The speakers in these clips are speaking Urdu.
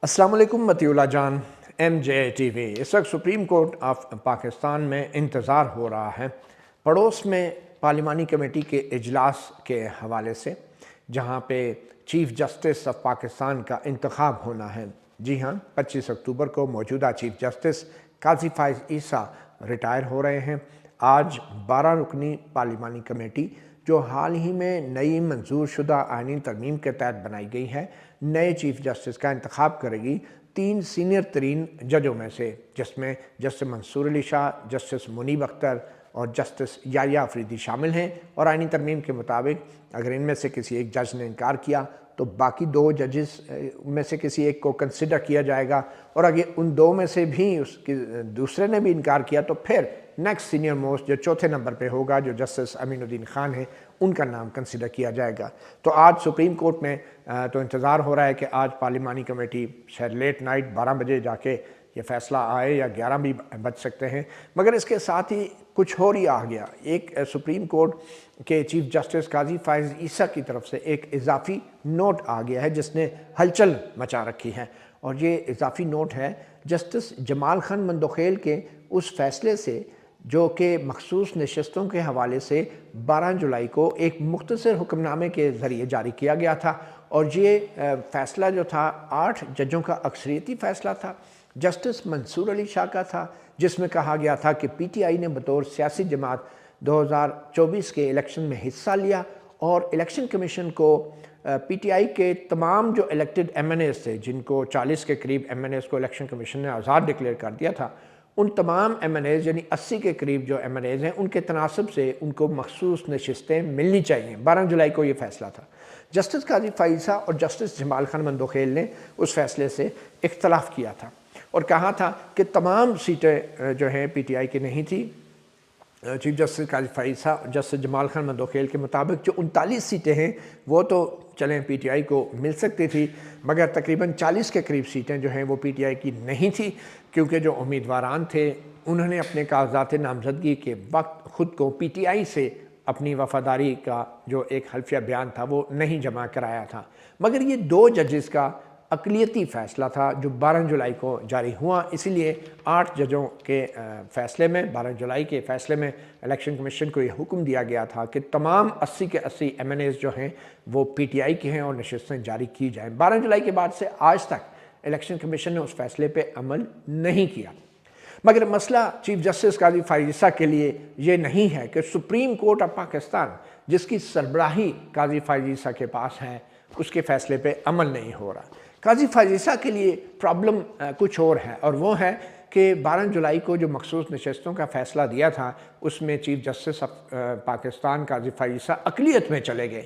السلام علیکم متی اللہ جان، ایم جے ٹی وی۔ اس وقت سپریم کورٹ آف پاکستان میں انتظار ہو رہا ہے پڑوس میں پارلیمانی کمیٹی کے اجلاس کے حوالے سے، جہاں پہ چیف جسٹس آف پاکستان کا انتخاب ہونا ہے۔ جی ہاں، 25 اکتوبر کو موجودہ چیف جسٹس قاضی فائز عیسیٰ ریٹائر ہو رہے ہیں۔ آج 12 رکنی پارلیمانی کمیٹی جو حال ہی میں نئی منظور شدہ آئینی ترمیم کے تحت بنائی گئی ہے، نئے چیف جسٹس کا انتخاب کرے گی 3 سینئر ترین ججوں میں سے، جس میں جسٹس منصور علی شاہ، جسٹس منیب اختر اور جسٹس یحییٰ آفریدی شامل ہیں۔ اور آئینی ترمیم کے مطابق اگر ان میں سے کسی ایک جج نے انکار کیا تو باقی 2 ججز میں سے کسی ایک کو کنسیڈر کیا جائے گا، اور اگر ان 2 میں سے بھی دوسرے نے بھی انکار کیا تو پھر نیکسٹ سینئر موسٹ جو چوتھے نمبر پہ ہوگا، جو جسٹس امین الدین خان ہیں، ان کا نام کنسیڈر کیا جائے گا۔ تو آج سپریم کورٹ میں تو انتظار ہو رہا ہے کہ آج پارلیمانی کمیٹی شاید لیٹ نائٹ 12 بجے جا کے یہ فیصلہ آئے، یا 11 بھی بج سکتے ہیں۔ مگر اس کے ساتھ ہی کچھ اور ہی آ گیا۔ ایک سپریم کورٹ کے چیف جسٹس قاضی فائز عیسیٰ کی طرف سے ایک اضافی نوٹ آ گیا ہے جس نے ہلچل مچا رکھی ہے، اور یہ اضافی نوٹ ہے جسٹس جمال خان مندوخیل کے اس فیصلے سے جو کہ مخصوص نشستوں کے حوالے سے 12 جولائی کو ایک مختصر حکم نامے کے ذریعے جاری کیا گیا تھا۔ اور یہ فیصلہ جو تھا 8 ججوں کا اکثریتی فیصلہ تھا، جسٹس منصور علی شاہ کا تھا، جس میں کہا گیا تھا کہ پی ٹی آئی نے بطور سیاسی جماعت 2024 کے الیکشن میں حصہ لیا، اور الیکشن کمیشن کو پی ٹی آئی کے تمام جو الیکٹڈ ایم این ایز تھے، جن کو 40 کے قریب ایم این ایز کو الیکشن کمیشن نے آزاد ڈکلیئر کر دیا تھا، ان تمام ایم این ایز یعنی 80 کے قریب جو ایم این ایز ہیں، ان کے تناسب سے ان کو مخصوص نشستیں ملنی چاہیے۔ 12 جولائی کو یہ فیصلہ تھا۔ جسٹس قاضی فائز عیسیٰ اور جسٹس جمال خان مندوخیل نے اس فیصلے سے اختلاف کیا تھا اور کہا تھا کہ تمام سیٹیں جو ہیں پی ٹی آئی کی نہیں تھی۔ چیف جسٹس قاضی فائز عیسیٰ اور جسٹس جمال خان مندوخیل کے مطابق جو 39 سیٹیں ہیں وہ تو چلیں پی ٹی آئی کو مل سکتی تھی، مگر تقریباً 40 کے قریب سیٹیں جو ہیں وہ پی ٹی آئی کی نہیں تھی، کیونکہ جو امیدواران تھے انہوں نے اپنے کاغذات نامزدگی کے وقت خود کو پی ٹی آئی سے اپنی وفاداری کا جو ایک حلفیہ بیان تھا وہ نہیں جمع کرایا تھا۔ مگر یہ 2 ججز کا اقلیتی فیصلہ تھا جو 12 جولائی کو جاری ہوا، اسی لیے 8 ججوں کے فیصلے میں، 12 جولائی کے فیصلے میں الیکشن کمیشن کو یہ حکم دیا گیا تھا کہ تمام 80 کے 80 ایم این ایز جو ہیں وہ پی ٹی آئی کے ہیں اور نشستیں جاری کی جائیں۔ 12 جولائی کے بعد سے آج تک الیکشن کمیشن نے اس فیصلے پہ عمل نہیں کیا۔ مگر مسئلہ چیف جسٹس قاضی فائز عیسیٰ کے لیے یہ نہیں ہے کہ سپریم کورٹ آف پاکستان، جس کی سربراہی قاضی فائز عیسیٰ کے پاس ہے، اس کے فیصلے پہ عمل نہیں ہو رہا۔ قاضی فائز عیسیٰ کے لیے پرابلم کچھ اور ہے، اور وہ ہے کہ 12 جولائی کو جو مخصوص نشستوں کا فیصلہ دیا تھا اس میں چیف جسٹس آف پاکستان قاضی فائز عیسیٰ اقلیت میں چلے گئے،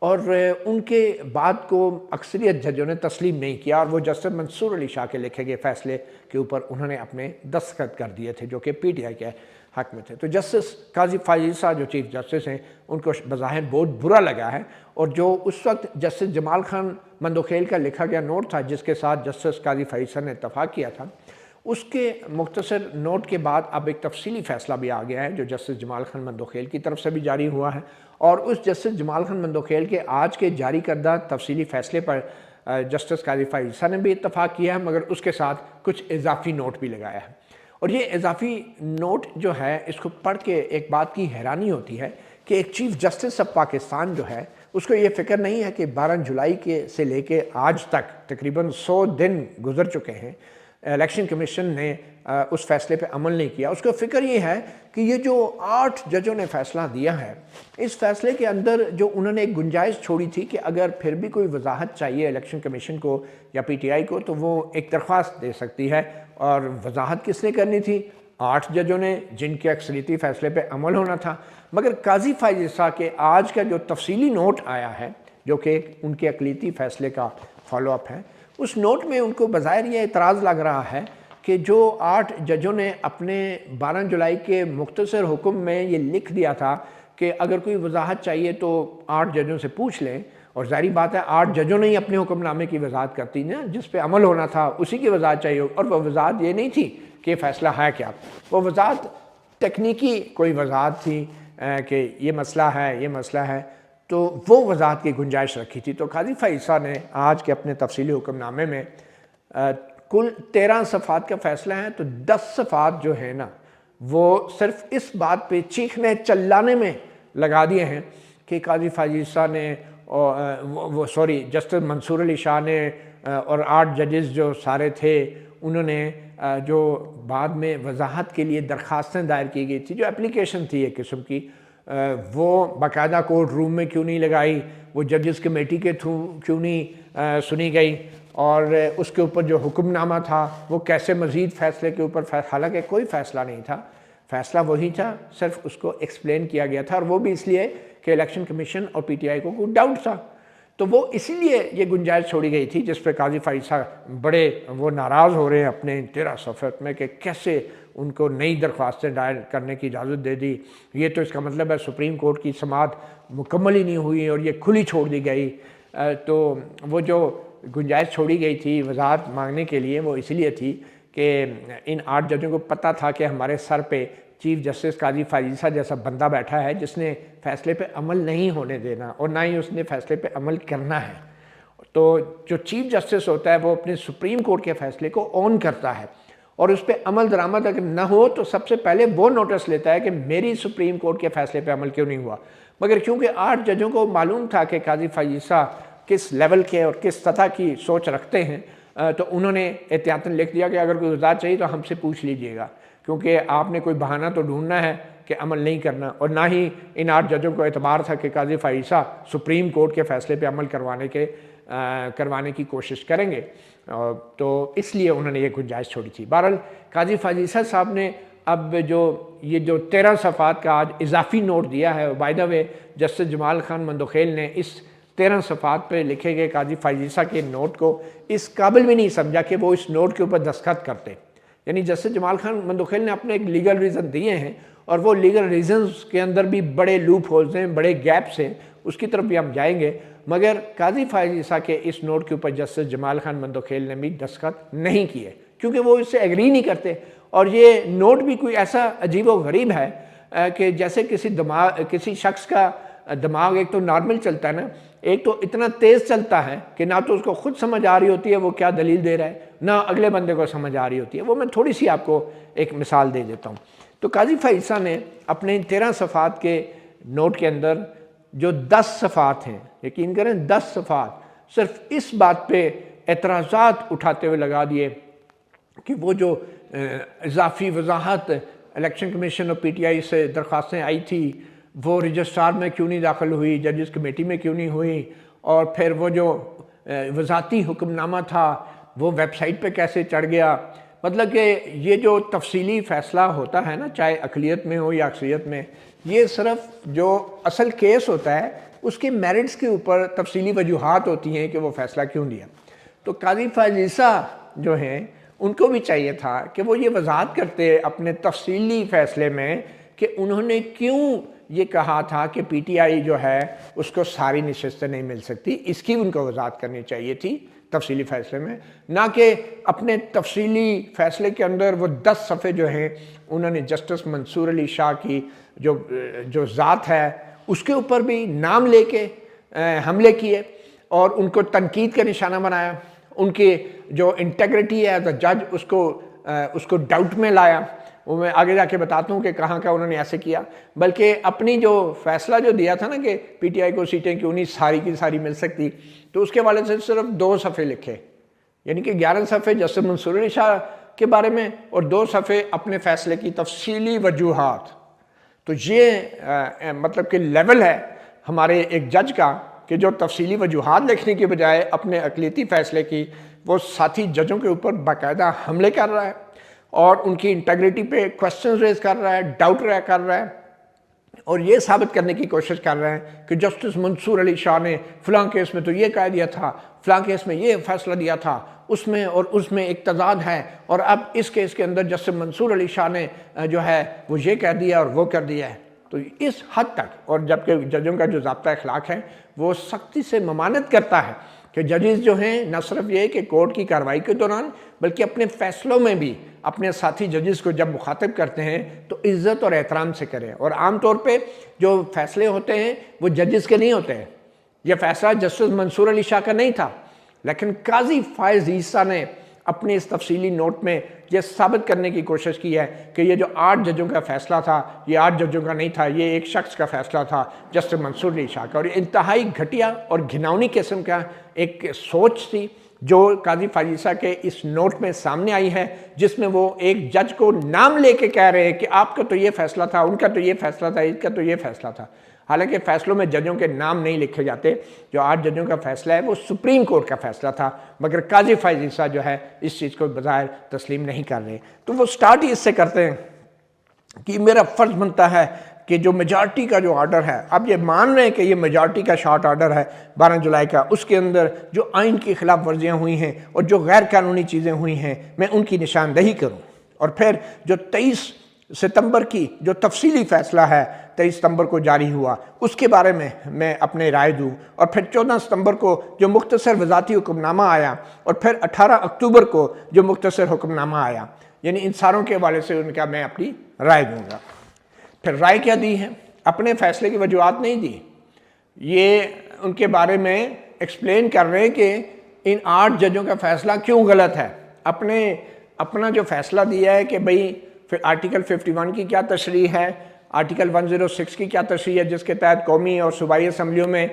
اور ان کے بعد کو اکثریت ججوں نے تسلیم نہیں کیا، اور وہ جسٹس منصور علی شاہ کے لکھے گئے فیصلے کے اوپر انہوں نے اپنے دستخط کر دیے تھے جو کہ پی ٹی آئی کے حق میں تھے۔ تو جسٹس قاضی فائز عیسیٰ جو چیف جسٹس ہیں ان کو بظاہر بہت برا لگا ہے، اور جو اس وقت جسٹس جمال خان مندوخیل کا لکھا گیا نوٹ تھا جس کے ساتھ جسٹس قاضی فائز عیسیٰ نے اتفاق کیا تھا، اس کے مختصر نوٹ کے بعد اب ایک تفصیلی فیصلہ بھی آ گیا ہے جو جسٹس جمال خان مندوخیل کی طرف سے بھی جاری ہوا ہے، اور اس جسٹس جمال خان مندوخیل کے آج کے جاری کردہ تفصیلی فیصلے پر جسٹس قاضی فائز عیسیٰ نے بھی اتفاق کیا ہے، مگر اس کے ساتھ کچھ اضافی نوٹ بھی لگایا ہے۔ اور یہ اضافی نوٹ جو ہے اس کو پڑھ کے ایک بات کی حیرانی ہوتی ہے کہ ایک چیف جسٹس آف پاکستان جو ہے اس کو یہ فکر نہیں ہے کہ 12 جولائی سے لے کے آج تک تقریباً 100 دن گزر چکے ہیں، الیکشن کمیشن نے اس فیصلے پہ عمل نہیں کیا۔ اس کو فکر یہ ہے کہ یہ جو 8 ججوں نے فیصلہ دیا ہے، اس فیصلے کے اندر جو انہوں نے ایک گنجائش چھوڑی تھی کہ اگر پھر بھی کوئی وضاحت چاہیے الیکشن کمیشن کو یا پی ٹی آئی کو تو وہ ایک درخواست دے سکتی ہے، اور وضاحت کس نے کرنی تھی؟ 8 ججوں نے، جن کے اکثریتی فیصلے پہ عمل ہونا تھا۔ مگر قاضی فائز عیسیٰ کے آج کا جو تفصیلی نوٹ آیا ہے جو کہ ان کے اقلیتی فیصلے کا فالو اپ ہے، اس نوٹ میں ان کو بظاہر یہ اعتراض لگ رہا ہے کہ جو 8 ججوں نے اپنے 12 جولائی کے مختصر حکم میں یہ لکھ دیا تھا کہ اگر کوئی وضاحت چاہیے تو 8 ججوں سے پوچھ لیں، اور ظاہری بات ہے 8 ججوں نے ہی اپنے حکم نامے کی وضاحت کرتی نا، جس پہ عمل ہونا تھا اسی کی وضاحت چاہیے، اور وہ وضاحت یہ نہیں تھی کہ یہ فیصلہ ہے کیا، وہ وضاحت تکنیکی کوئی وضاحت تھی کہ یہ مسئلہ ہے، یہ مسئلہ ہے، تو وہ وضاحت کی گنجائش رکھی تھی۔ تو قاضی فائز عیسیٰ نے آج کے اپنے تفصیلی حکم نامے میں کل 13 صفحات کا فیصلہ ہے، تو 10 صفحات جو ہے نا وہ صرف اس بات پہ چیخنے چلانے میں لگا دیے ہیں کہ قاضی فائز نے جسٹس منصور علی شاہ نے اور 8 ججز جو سارے تھے انہوں نے جو بعد میں وضاحت کے لیے درخواستیں دائر کی گئی تھی، جو اپلیکیشن تھی ایک قسم کی، وہ باقاعدہ کورٹ روم میں کیوں نہیں لگائی، وہ ججز کمیٹی کے تھرو کیوں نہیں سنی گئی، اور اس کے اوپر جو حکم نامہ تھا وہ کیسے مزید فیصلے کے اوپر حالانکہ کوئی فیصلہ نہیں تھا، فیصلہ وہی تھا، صرف اس کو ایکسپلین کیا گیا تھا، اور وہ بھی اس لیے کہ الیکشن کمیشن اور پی ٹی آئی کو کوئی ڈاؤٹ تھا، تو وہ اسی لیے یہ گنجائش چھوڑی گئی تھی، جس پہ قاضی فائز بڑے وہ ناراض ہو رہے ہیں اپنے 13 صفحات میں کہ کیسے ان کو نئی درخواستیں دائر کرنے کی اجازت دے دی، یہ تو اس کا مطلب ہے سپریم کورٹ کی سماعت مکمل ہی نہیں ہوئی اور یہ کھلی چھوڑ دی گئی۔ تو وہ جو گنجائش چھوڑی گئی تھی وضاحت مانگنے کے لیے وہ اسی لیے تھی کہ ان 8 ججوں کو پتہ تھا کہ ہمارے سر پہ چیف جسٹس قاضی فائز جیسا بندہ بیٹھا ہے جس نے فیصلے پہ عمل نہیں ہونے دینا اور نہ ہی اس نے فیصلے پہ عمل کرنا ہے۔ تو جو چیف جسٹس ہوتا ہے وہ اپنے سپریم کورٹ کے فیصلے کو اون کرتا ہے اور اس پہ عمل درآمد اگر نہ ہو تو سب سے پہلے وہ نوٹس لیتا ہے کہ میری سپریم کورٹ کے فیصلے پہ عمل کیوں نہیں ہوا، مگر کیونکہ 8 ججوں کو معلوم تھا کہ قاضی فائز کس لیول کے اور کس سطح کی سوچ رکھتے ہیں، تو انہوں نے احتیاطاً لکھ دیا کہ اگر کوئی وضاحت چاہیے تو ہم سے پوچھ لیجئے گا، کیونکہ آپ نے کوئی بہانہ تو ڈھونڈنا ہے کہ عمل نہیں کرنا، اور نہ ہی ان 8 ججوں کو اعتبار تھا کہ قاضی فائز سپریم کورٹ کے فیصلے پہ عمل کروانے کی کوشش کریں گے، تو اس لیے انہوں نے یہ گنجائش چھوڑی تھی۔ بہرحال قاضی فائز صاحب نے اب جو 13 صفحات کا آج اضافی نوٹ دیا ہے، by the way justice Jamal Khan Mandokhel نے اس 13 صفحات پہ لکھے گئے قاضی فائز کے نوٹ کو اس قابل بھی نہیں سمجھا کہ وہ اس نوٹ کے اوپر دستخط کرتے، یعنی جسٹس جمال خان مندوخیل نے اپنے ایک لیگل ریزن دیے ہیں اور وہ لیگل ریزنز کے اندر بھی بڑے لوپ ہولز ہیں، بڑے گیپس ہیں، اس کی طرف بھی ہم جائیں گے، مگر قاضی فائز کے اس نوٹ کے اوپر جسٹس جمال خان مندوخیل نے بھی دستخط نہیں کیے کیونکہ وہ اس سے ایگری نہیں کرتے، اور یہ نوٹ بھی کوئی ایسا عجیب و غریب ہے کہ جیسے کسی شخص کا دماغ ایک تو نارمل چلتا ہے نا، ایک تو اتنا تیز چلتا ہے کہ نہ تو اس کو خود سمجھ آ رہی ہوتی ہے وہ کیا دلیل دے رہا ہے، نہ اگلے بندے کو سمجھ آ رہی ہوتی ہے۔ وہ میں تھوڑی سی آپ کو ایک مثال دے دیتا ہوں۔ تو قاضی فائز نے اپنے 13 صفحات کے نوٹ کے اندر جو 10 صفحات ہیں، یقین کریں 10 صفحات صرف اس بات پہ اعتراضات اٹھاتے ہوئے لگا دیے کہ وہ جو اضافی وضاحت الیکشن کمیشن اور پی ٹی آئی سے درخواستیں آئی تھی وہ رجسٹرار میں کیوں نہیں داخل ہوئی، ججز کمیٹی میں کیوں نہیں ہوئی، اور پھر وہ جو وضاحتی حکم نامہ تھا وہ ویب سائٹ پہ کیسے چڑھ گیا، مطلب کہ یہ جو تفصیلی فیصلہ ہوتا ہے نا، چاہے اقلیت میں ہو یا اکثریت میں، یہ صرف جو اصل کیس ہوتا ہے اس کے میرٹس کے اوپر تفصیلی وجوہات ہوتی ہیں کہ وہ فیصلہ کیوں دیا۔ تو قاضی فائز جو ہیں ان کو بھی چاہیے تھا کہ وہ یہ وضاحت کرتے اپنے تفصیلی فیصلے میں کہ انہوں نے کیوں یہ کہا تھا کہ پی ٹی آئی جو ہے اس کو ساری نشستیں نہیں مل سکتی، اس کی ان کو وضاحت کرنی چاہیے تھی تفصیلی فیصلے میں، نہ کہ اپنے تفصیلی فیصلے کے اندر وہ 10 صفحے جو ہیں انہوں نے جسٹس منصور علی شاہ کی جو ذات ہے اس کے اوپر بھی نام لے کے حملے کیے اور ان کو تنقید کا نشانہ بنایا، ان کی جو انٹیگریٹی ہے ایز اے جج اس کو ڈاؤٹ میں لایا۔ وہ میں آگے جا کے بتاتا ہوں کہ کہاں کا انہوں نے ایسے کیا، بلکہ اپنی جو فیصلہ جو دیا تھا نا کہ پی ٹی آئی کو سیٹیں کیوں نہیں ساری کی ساری مل سکتی، تو اس کے والے سے صرف 2 صفحے لکھے، یعنی کہ 11 صفحے جسٹس منصور علی شاہ کے بارے میں اور 2 صفحے اپنے فیصلے کی تفصیلی وجوہات۔ تو یہ مطلب کہ لیول ہے ہمارے ایک جج کا کہ جو تفصیلی وجوہات لکھنے کے بجائے اپنے اقلیتی فیصلے کی وہ ساتھی ججوں کے اوپر باقاعدہ حملے کر رہا ہے اور ان کی انٹیگریٹی پہ کوسچنز ریز کر رہا ہے، ڈاؤٹ کر رہا ہے، اور یہ ثابت کرنے کی کوشش کر رہے ہیں کہ جسٹس منصور علی شاہ نے فلاں کیس میں تو یہ کہہ دیا تھا، فلاں کیس میں یہ فیصلہ دیا تھا، اس میں اور اس میں ایک تضاد ہے، اور اب اس کیس کے اندر جسٹس منصور علی شاہ نے جو ہے وہ یہ کہہ دیا اور وہ کر دیا ہے۔ تو اس حد تک، اور جبکہ ججوں کا جو ضابطہ اخلاق ہے وہ سختی سے ممانعت کرتا ہے کہ ججز جو ہیں نہ صرف یہ کہ کورٹ کی کارروائی کے دوران بلکہ اپنے فیصلوں میں بھی اپنے ساتھی ججز کو جب مخاطب کرتے ہیں تو عزت اور احترام سے کریں، اور عام طور پہ جو فیصلے ہوتے ہیں وہ ججز کے نہیں ہوتے ہیں۔ یہ فیصلہ جسٹس منصور علی شاہ کا نہیں تھا، لیکن قاضی فائز عیسیٰ نے اپنے اس تفصیلی نوٹ میں یہ ثابت کرنے کی کوشش کی ہے کہ یہ جو 8 ججوں کا فیصلہ تھا یہ 8 ججوں کا نہیں تھا، یہ ایک شخص کا فیصلہ تھا، جسٹس منصور علی شاہ کا، اور انتہائی گھٹیا اور گھناؤنی قسم کا ایک سوچ تھی جو قاضی فائز عیسیٰ کے اس نوٹ میں سامنے آئی ہے، جس میں وہ ایک جج کو نام لے کے کہہ رہے ہیں کہ آپ کا تو یہ فیصلہ تھا، ان کا تو یہ فیصلہ تھا، ان کا تو یہ فیصلہ تھا۔ حالانکہ فیصلوں میں ججوں کے نام نہیں لکھے جاتے، جو 8 ججوں کا فیصلہ ہے وہ سپریم کورٹ کا فیصلہ تھا، مگر قاضی فائز عیسیٰ جو ہے اس چیز کو بظاہر تسلیم نہیں کر رہے۔ تو وہ سٹارٹ ہی اس سے کرتے ہیں کہ میرا فرض بنتا ہے کہ جو میجارٹی کا جو آرڈر ہے، اب یہ مان رہے ہیں کہ یہ میجارٹی کا شارٹ آرڈر ہے 12 جولائی کا، اس کے اندر جو آئین کی خلاف ورزیاں ہوئی ہیں اور جو غیر قانونی چیزیں ہوئی ہیں میں ان کی نشاندہی کروں، اور پھر جو 23 ستمبر کی جو تفصیلی فیصلہ ہے 23 ستمبر کو جاری ہوا اس کے بارے میں اپنے رائے دوں، اور پھر 14 ستمبر کو جو مختصر وضاحتی حکم نامہ آیا، اور پھر 18 اکتوبر کو جو مختصر حکم نامہ آیا، یعنی ان ساروں کے حوالے سے ان کا میں اپنی رائے دوں گا۔ پھر رائے کیا دی ہے؟ اپنے فیصلے کی وجوہات نہیں دی، یہ ان کے بارے میں ایکسپلین کر رہے ہیں کہ ان 8 ججوں کا فیصلہ کیوں غلط ہے۔ اپنا جو فیصلہ دیا ہے کہ بھئی آرٹیکل 51 کی کیا تشریح ہے، آرٹیکل 106 کی کیا تشریح ہے، جس کے تحت قومی اور صوبائی اسمبلیوں میں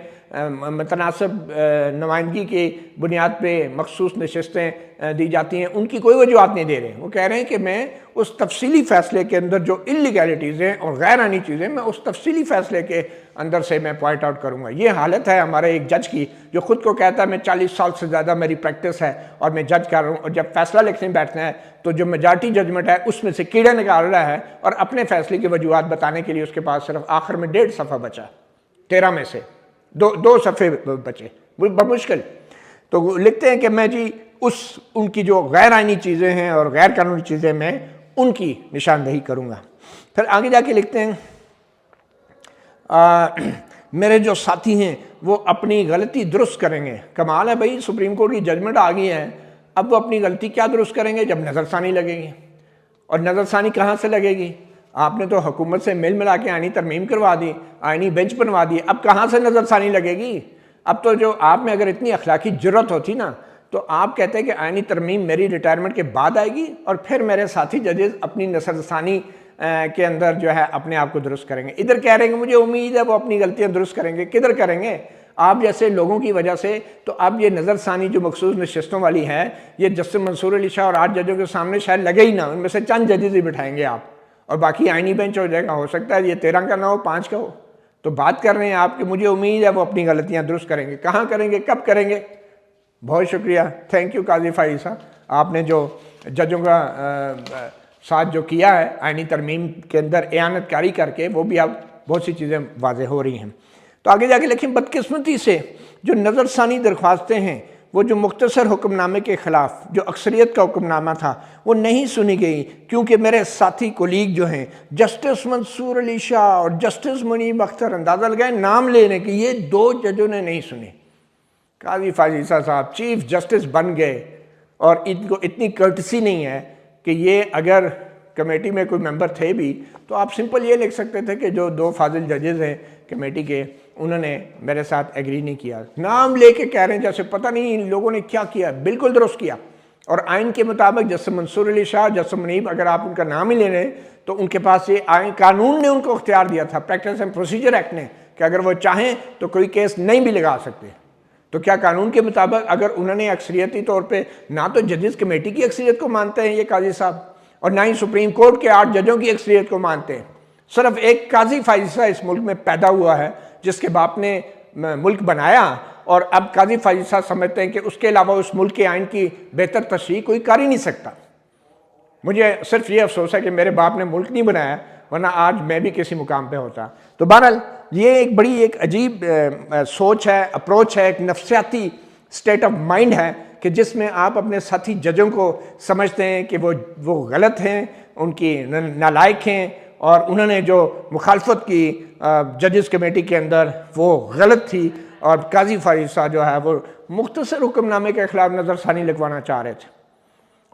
متناسب نمائندگی کی بنیاد پہ مخصوص نشستیں دی جاتی ہیں، ان کی کوئی وجوہات نہیں دے رہے ہیں۔ وہ کہہ رہے ہیں کہ میں اس تفصیلی فیصلے کے اندر جو انلیگیلٹیز ہیں اور غیر آئینی چیزیں میں اس تفصیلی فیصلے کے اندر سے میں پوائنٹ آؤٹ کروں گا۔ یہ حالت ہے ہمارے ایک جج کی جو خود کو کہتا ہے میں 40 سال سے زیادہ میری پریکٹس ہے اور میں جج کر رہا ہوں، اور جب فیصلہ لکھنے بیٹھنا ہے تو جو میجارٹی ججمنٹ ہے اس میں سے کیڑے نکال رہا ہے، اور اپنے فیصلے کی وجوہات بتانے کے لیے اس کے پاس صرف آخر میں 1.5 صفحہ بچا، 13 میں سے دو صفحے بچے بمشکل۔ تو وہ لکھتے ہیں کہ میں جی ان کی جو غیر آئینی چیزیں ہیں اور غیر قانونی چیزیں میں ان کی نشاندہی کروں گا۔ پھر آگے جا کے لکھتے ہیں میرے جو ساتھی ہیں وہ اپنی غلطی درست کریں گے۔ کمال ہے بھائی، سپریم کورٹ کی ججمنٹ آ گئی ہے، اب وہ اپنی غلطی کیا درست کریں گے؟ جب نظر ثانی لگے گی، اور نظر ثانی کہاں سے لگے گی؟ آپ نے تو حکومت سے مل ملا کے آئینی ترمیم کروا دی، آئینی بینچ بنوا دی، اب کہاں سے نظر ثانی لگے گی؟ اب تو جو آپ میں اگر اتنی اخلاقی جرت ہوتی نا تو آپ کہتے ہیں کہ آئینی ترمیم میری ریٹائرمنٹ کے بعد آئے گی، اور پھر میرے ساتھی ججز اپنی نظر ثانی کے اندر جو ہے اپنے آپ کو درست کریں گے۔ ادھر کہہ رہے ہیں کہ مجھے امید ہے وہ اپنی غلطیاں درست کریں گے، کدھر کریں گے؟ آپ جیسے لوگوں کی وجہ سے۔ تو اب یہ نظر ثانی جو مخصوص نشستوں والی ہے یہ جسٹس منصور علی شاہ اور 8 ججوں کے سامنے شاید لگے ہی نہ، ان میں سے چند ججز ہی بٹھائیں گے آپ، اور باقی آئینی بینچ ہو جائے گا، ہو سکتا ہے یہ 13 کا نہ ہو، 5 کا ہو۔ تو بات کر رہے ہیں آپ کہ مجھے امید ہے وہ اپنی غلطیاں درست کریں گے۔ کہاں کریں گے؟ کب کریں گے؟ بہت شکریہ، تھینک یو قاضی فائز عیسیٰ، آپ نے جو ججوں کا ساتھ جو کیا ہے آئینی ترمیم کے اندر اعانت کاری کر کے، وہ بھی اب بہت سی چیزیں واضح ہو رہی ہیں۔ تو آگے جا کے لکھیں بدقسمتی سے جو نظر ثانی درخواستیں ہیں وہ جو مختصر حکم نامے کے خلاف جو اکثریت کا حکم نامہ تھا وہ نہیں سنی گئی، کیونکہ میرے ساتھی کولیگ جو ہیں جسٹس منصور علی شاہ اور جسٹس منیب اختر، اندازہ لگائیں نام لینے کی، یہ 2 ججوں نے نہیں سنی۔ قاضی فائز عیسیٰ صاحب چیف جسٹس بن گئے، اور ان کو اتنی کرٹسی نہیں ہے کہ یہ اگر کمیٹی میں کوئی ممبر تھے بھی تو آپ سمپل یہ لکھ سکتے تھے کہ جو 2 فاضل ججز ہیں کمیٹی کے انہوں نے میرے ساتھ ایگری نہیں کیا، نام لے کے کہہ رہے ہیں جیسے پتہ نہیں ان لوگوں نے کیا کیا، بالکل درست کیا۔ اور آئین کے مطابق جسٹس منصور علی شاہ، جسٹس منیب، اگر آپ ان کا نام ہی لے رہے ہیں تو ان کے پاس یہ آئین قانون نے ان کو اختیار دیا تھا، پریکٹس اینڈ پروسیجر ایکٹ نے، کہ اگر وہ چاہیں تو کوئی کیس نہیں بھی لگا سکتے۔ تو کیا قانون کے مطابق اگر انہوں نے اکثریتی طور پہ نہ تو ججز کمیٹی کی اکثریت کو مانتے ہیں یہ قاضی صاحب، اور نہ ہی سپریم کورٹ کے 8 ججوں کی اکثریت کو مانتے ہیں، صرف ایک قاضی فائز عیسیٰ اس ملک میں پیدا ہوا ہے جس کے باپ نے ملک بنایا، اور اب قاضی فائز عیسیٰ سمجھتے ہیں کہ اس کے علاوہ اس ملک کے آئین کی بہتر تشریح کوئی کر ہی نہیں سکتا۔ مجھے صرف یہ افسوس ہے کہ میرے باپ نے ملک نہیں بنایا، ورنہ آج میں بھی کسی مقام پہ ہوتا۔ تو بہرحال یہ ایک بڑی عجیب سوچ ہے، اپروچ ہے، ایک نفسیاتی سٹیٹ آف مائنڈ ہے کہ جس میں آپ اپنے ساتھی ججوں کو سمجھتے ہیں کہ وہ غلط ہیں، ان کی نالائق ہیں، اور انہوں نے جو مخالفت کی ججز کمیٹی کے اندر وہ غلط تھی، اور قاضی فائز عیسیٰ جو ہے وہ مختصر حکم نامے کے خلاف نظر ثانی لگوانا چاہ رہے تھے۔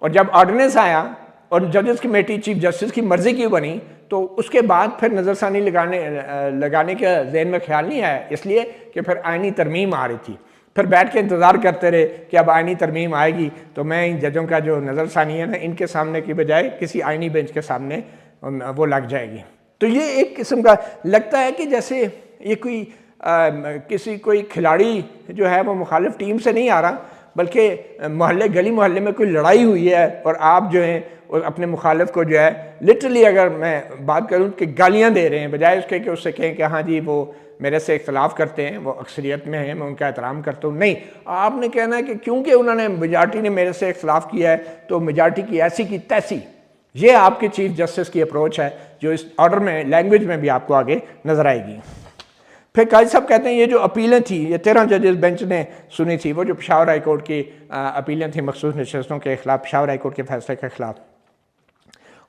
اور جب آرڈیننس آیا اور ججز کمیٹی چیف جسٹس کی مرضی کی بنی تو اس کے بعد پھر نظر ثانی لگانے کا ذہن میں خیال نہیں آیا، اس لیے کہ پھر آئینی ترمیم آ رہی تھی۔ پھر بیٹھ کے انتظار کرتے رہے کہ اب آئینی ترمیم آئے گی تو میں ان ججوں کا جو نظر ثانی ہے نا ان کے سامنے کی بجائے کسی آئینی بینچ کے سامنے وہ لگ جائے گی. تو یہ ایک قسم کا لگتا ہے کہ جیسے یہ کوئی کھلاڑی جو ہے وہ مخالف ٹیم سے نہیں آ رہا بلکہ گلی محلے میں کوئی لڑائی ہوئی ہے اور آپ جو ہیں اپنے مخالف کو جو ہے لٹرلی اگر میں بات کروں کہ گالیاں دے رہے ہیں بجائے اس کے کہ اس سے کہیں کہ ہاں جی وہ میرے سے اختلاف کرتے ہیں وہ اکثریت میں ہیں میں ان کا احترام کرتا ہوں. نہیں، آپ نے کہنا ہے کہ کیونکہ انہوں نے میجارٹی نے میرے سے اختلاف کیا ہے تو میجارٹی کی ایسی کی تیسی. یہ آپ کی چیف جسٹس کی اپروچ ہے جو اس آرڈر میں لینگویج میں بھی آپ کو آگے نظر آئے گی. پھر قاضی صاحب کہتے ہیں یہ جو اپیلیں تھیں یہ 13 ججز بینچ نے سنی تھی وہ جو پشاور ہائی کورٹ کی اپیلیں تھیں مخصوص نشستوں کے خلاف پشاور ہائی کورٹ کے فیصلے کے خلاف.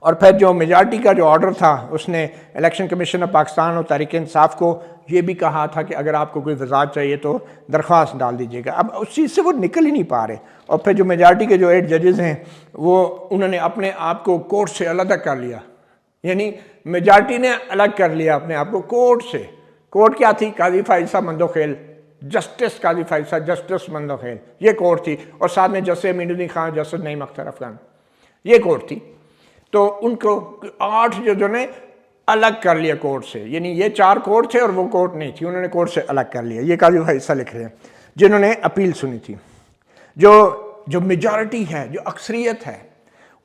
اور پھر جو میجارٹی کا جو آرڈر تھا اس نے الیکشن کمیشن آف پاکستان اور تحریک انصاف کو یہ بھی کہا تھا کہ اگر آپ کو کوئی وضاحت چاہیے تو درخواست ڈال دیجیے گا. اب اس چیز سے وہ نکل ہی نہیں پا رہے. اور پھر جو میجارٹی کے جو 8 ججز ہیں انہوں نے اپنے آپ کو کورٹ سے علیحدہ کر لیا. یعنی میجارٹی نے الگ کر لیا اپنے آپ کو کورٹ سے. کورٹ کیا تھی؟ قاضی فائزہ مندوخیل، جسٹس قاضی فائزہ، جسٹس مندوخیل، یہ کورٹ تھی. اور ساتھ میں جسٹس امین الدین خان، جسٹس نعیم اختر افغان، یہ کورٹ تھی. تو ان کو 8 ججوں نے الگ کر لیا کورٹ سے. یعنی یہ 4 کورٹ تھے اور وہ کورٹ نہیں تھی، انہوں نے کورٹ سے الگ کر لیا. یہ قاضی فائزہ لکھ رہے ہیں جنہوں نے اپیل سنی تھی. جو میجارٹی ہے، جو اکثریت ہے،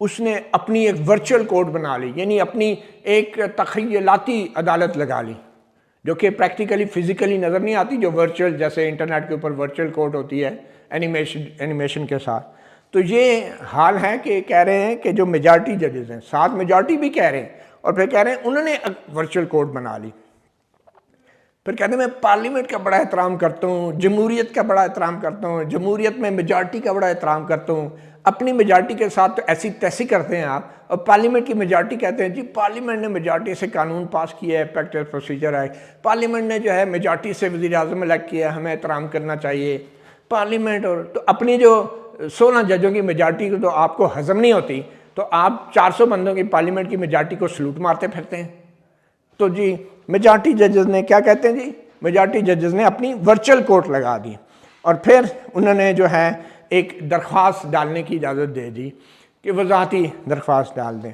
اس نے اپنی ایک ورچوئل کورٹ بنا لی. یعنی اپنی ایک تخیلاتی عدالت لگا لی جو کہ پریکٹیکلی فزیکلی نظر نہیں آتی، جو ورچوئل جیسے انٹرنیٹ کے اوپر ورچوئل کورٹ ہوتی ہے اینیمیشن کے ساتھ. تو یہ حال ہے کہ کہہ رہے ہیں کہ جو میجارٹی ججز ہیں، ساتھ میجارٹی بھی کہہ رہے ہیں اور پھر کہہ رہے ہیں انہوں نے ورچوئل کورٹ بنا لی. پھر کہتے ہیں میں پارلیمنٹ کا بڑا احترام کرتا ہوں، جمہوریت کا بڑا احترام کرتا ہوں، جمہوریت میں میجارٹی کا بڑا احترام کرتا ہوں. اپنی میجارٹی کے ساتھ تو ایسی تیسی کرتے ہیں آپ. اور پارلیمنٹ کی میجارٹی کہتے ہیں جی پارلیمنٹ نے میجارٹی سے قانون پاس کیا ہے، ایکٹ پروسیجر ہے، پارلیمنٹ نے جو ہے میجارٹی سے وزیر اعظم الیکٹ کیا ہے، ہمیں احترام کرنا چاہیے. پارلیمنٹ اور تو اپنی جو 16 ججوں کی میجارٹی کو تو آپ کو ہضم نہیں ہوتی تو آپ 400 بندوں کی پارلیمنٹ کی میجارٹی کو سلوٹ مارتے پھرتے ہیں. تو جی میجارٹی ججز نے کیا کہتے ہیں جی میجارٹی ججز نے اپنی ورچوئل کورٹ لگا دی اور پھر انہوں نے جو ہے ایک درخواست ڈالنے کی اجازت دے دی کہ وضاحتی درخواست ڈال دیں.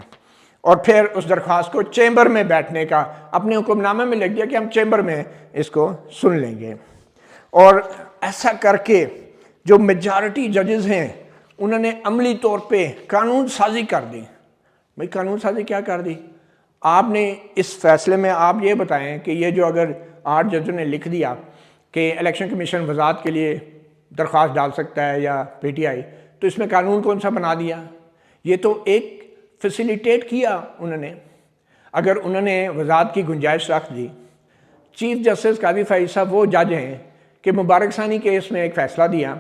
اور پھر اس درخواست کو چیمبر میں بیٹھنے کا اپنے حکم نامے میں لکھ دیا کہ ہم چیمبر میں اس کو سن لیں گے. اور ایسا کر کے جو میجارٹی ججز ہیں انہوں نے عملی طور پہ قانون سازی کر دی. بھئی قانون سازی کیا کر دی؟ آپ نے اس فیصلے میں آپ یہ بتائیں کہ یہ جو اگر 8 ججوں نے لکھ دیا کہ الیکشن کمیشن وضاحت کے لیے درخواست ڈال سکتا ہے یا پی ٹی آئی، تو اس میں قانون کون سا بنا دیا؟ یہ تو ایک فیسیلیٹیٹ کیا انہوں نے. اگر انہوں نے وضاحت کی گنجائش رکھ دی. چیف جسٹس قاضی فائز صاحب وہ جج ہیں کہ مبارک ثانی کیس میں ایک فیصلہ دیا،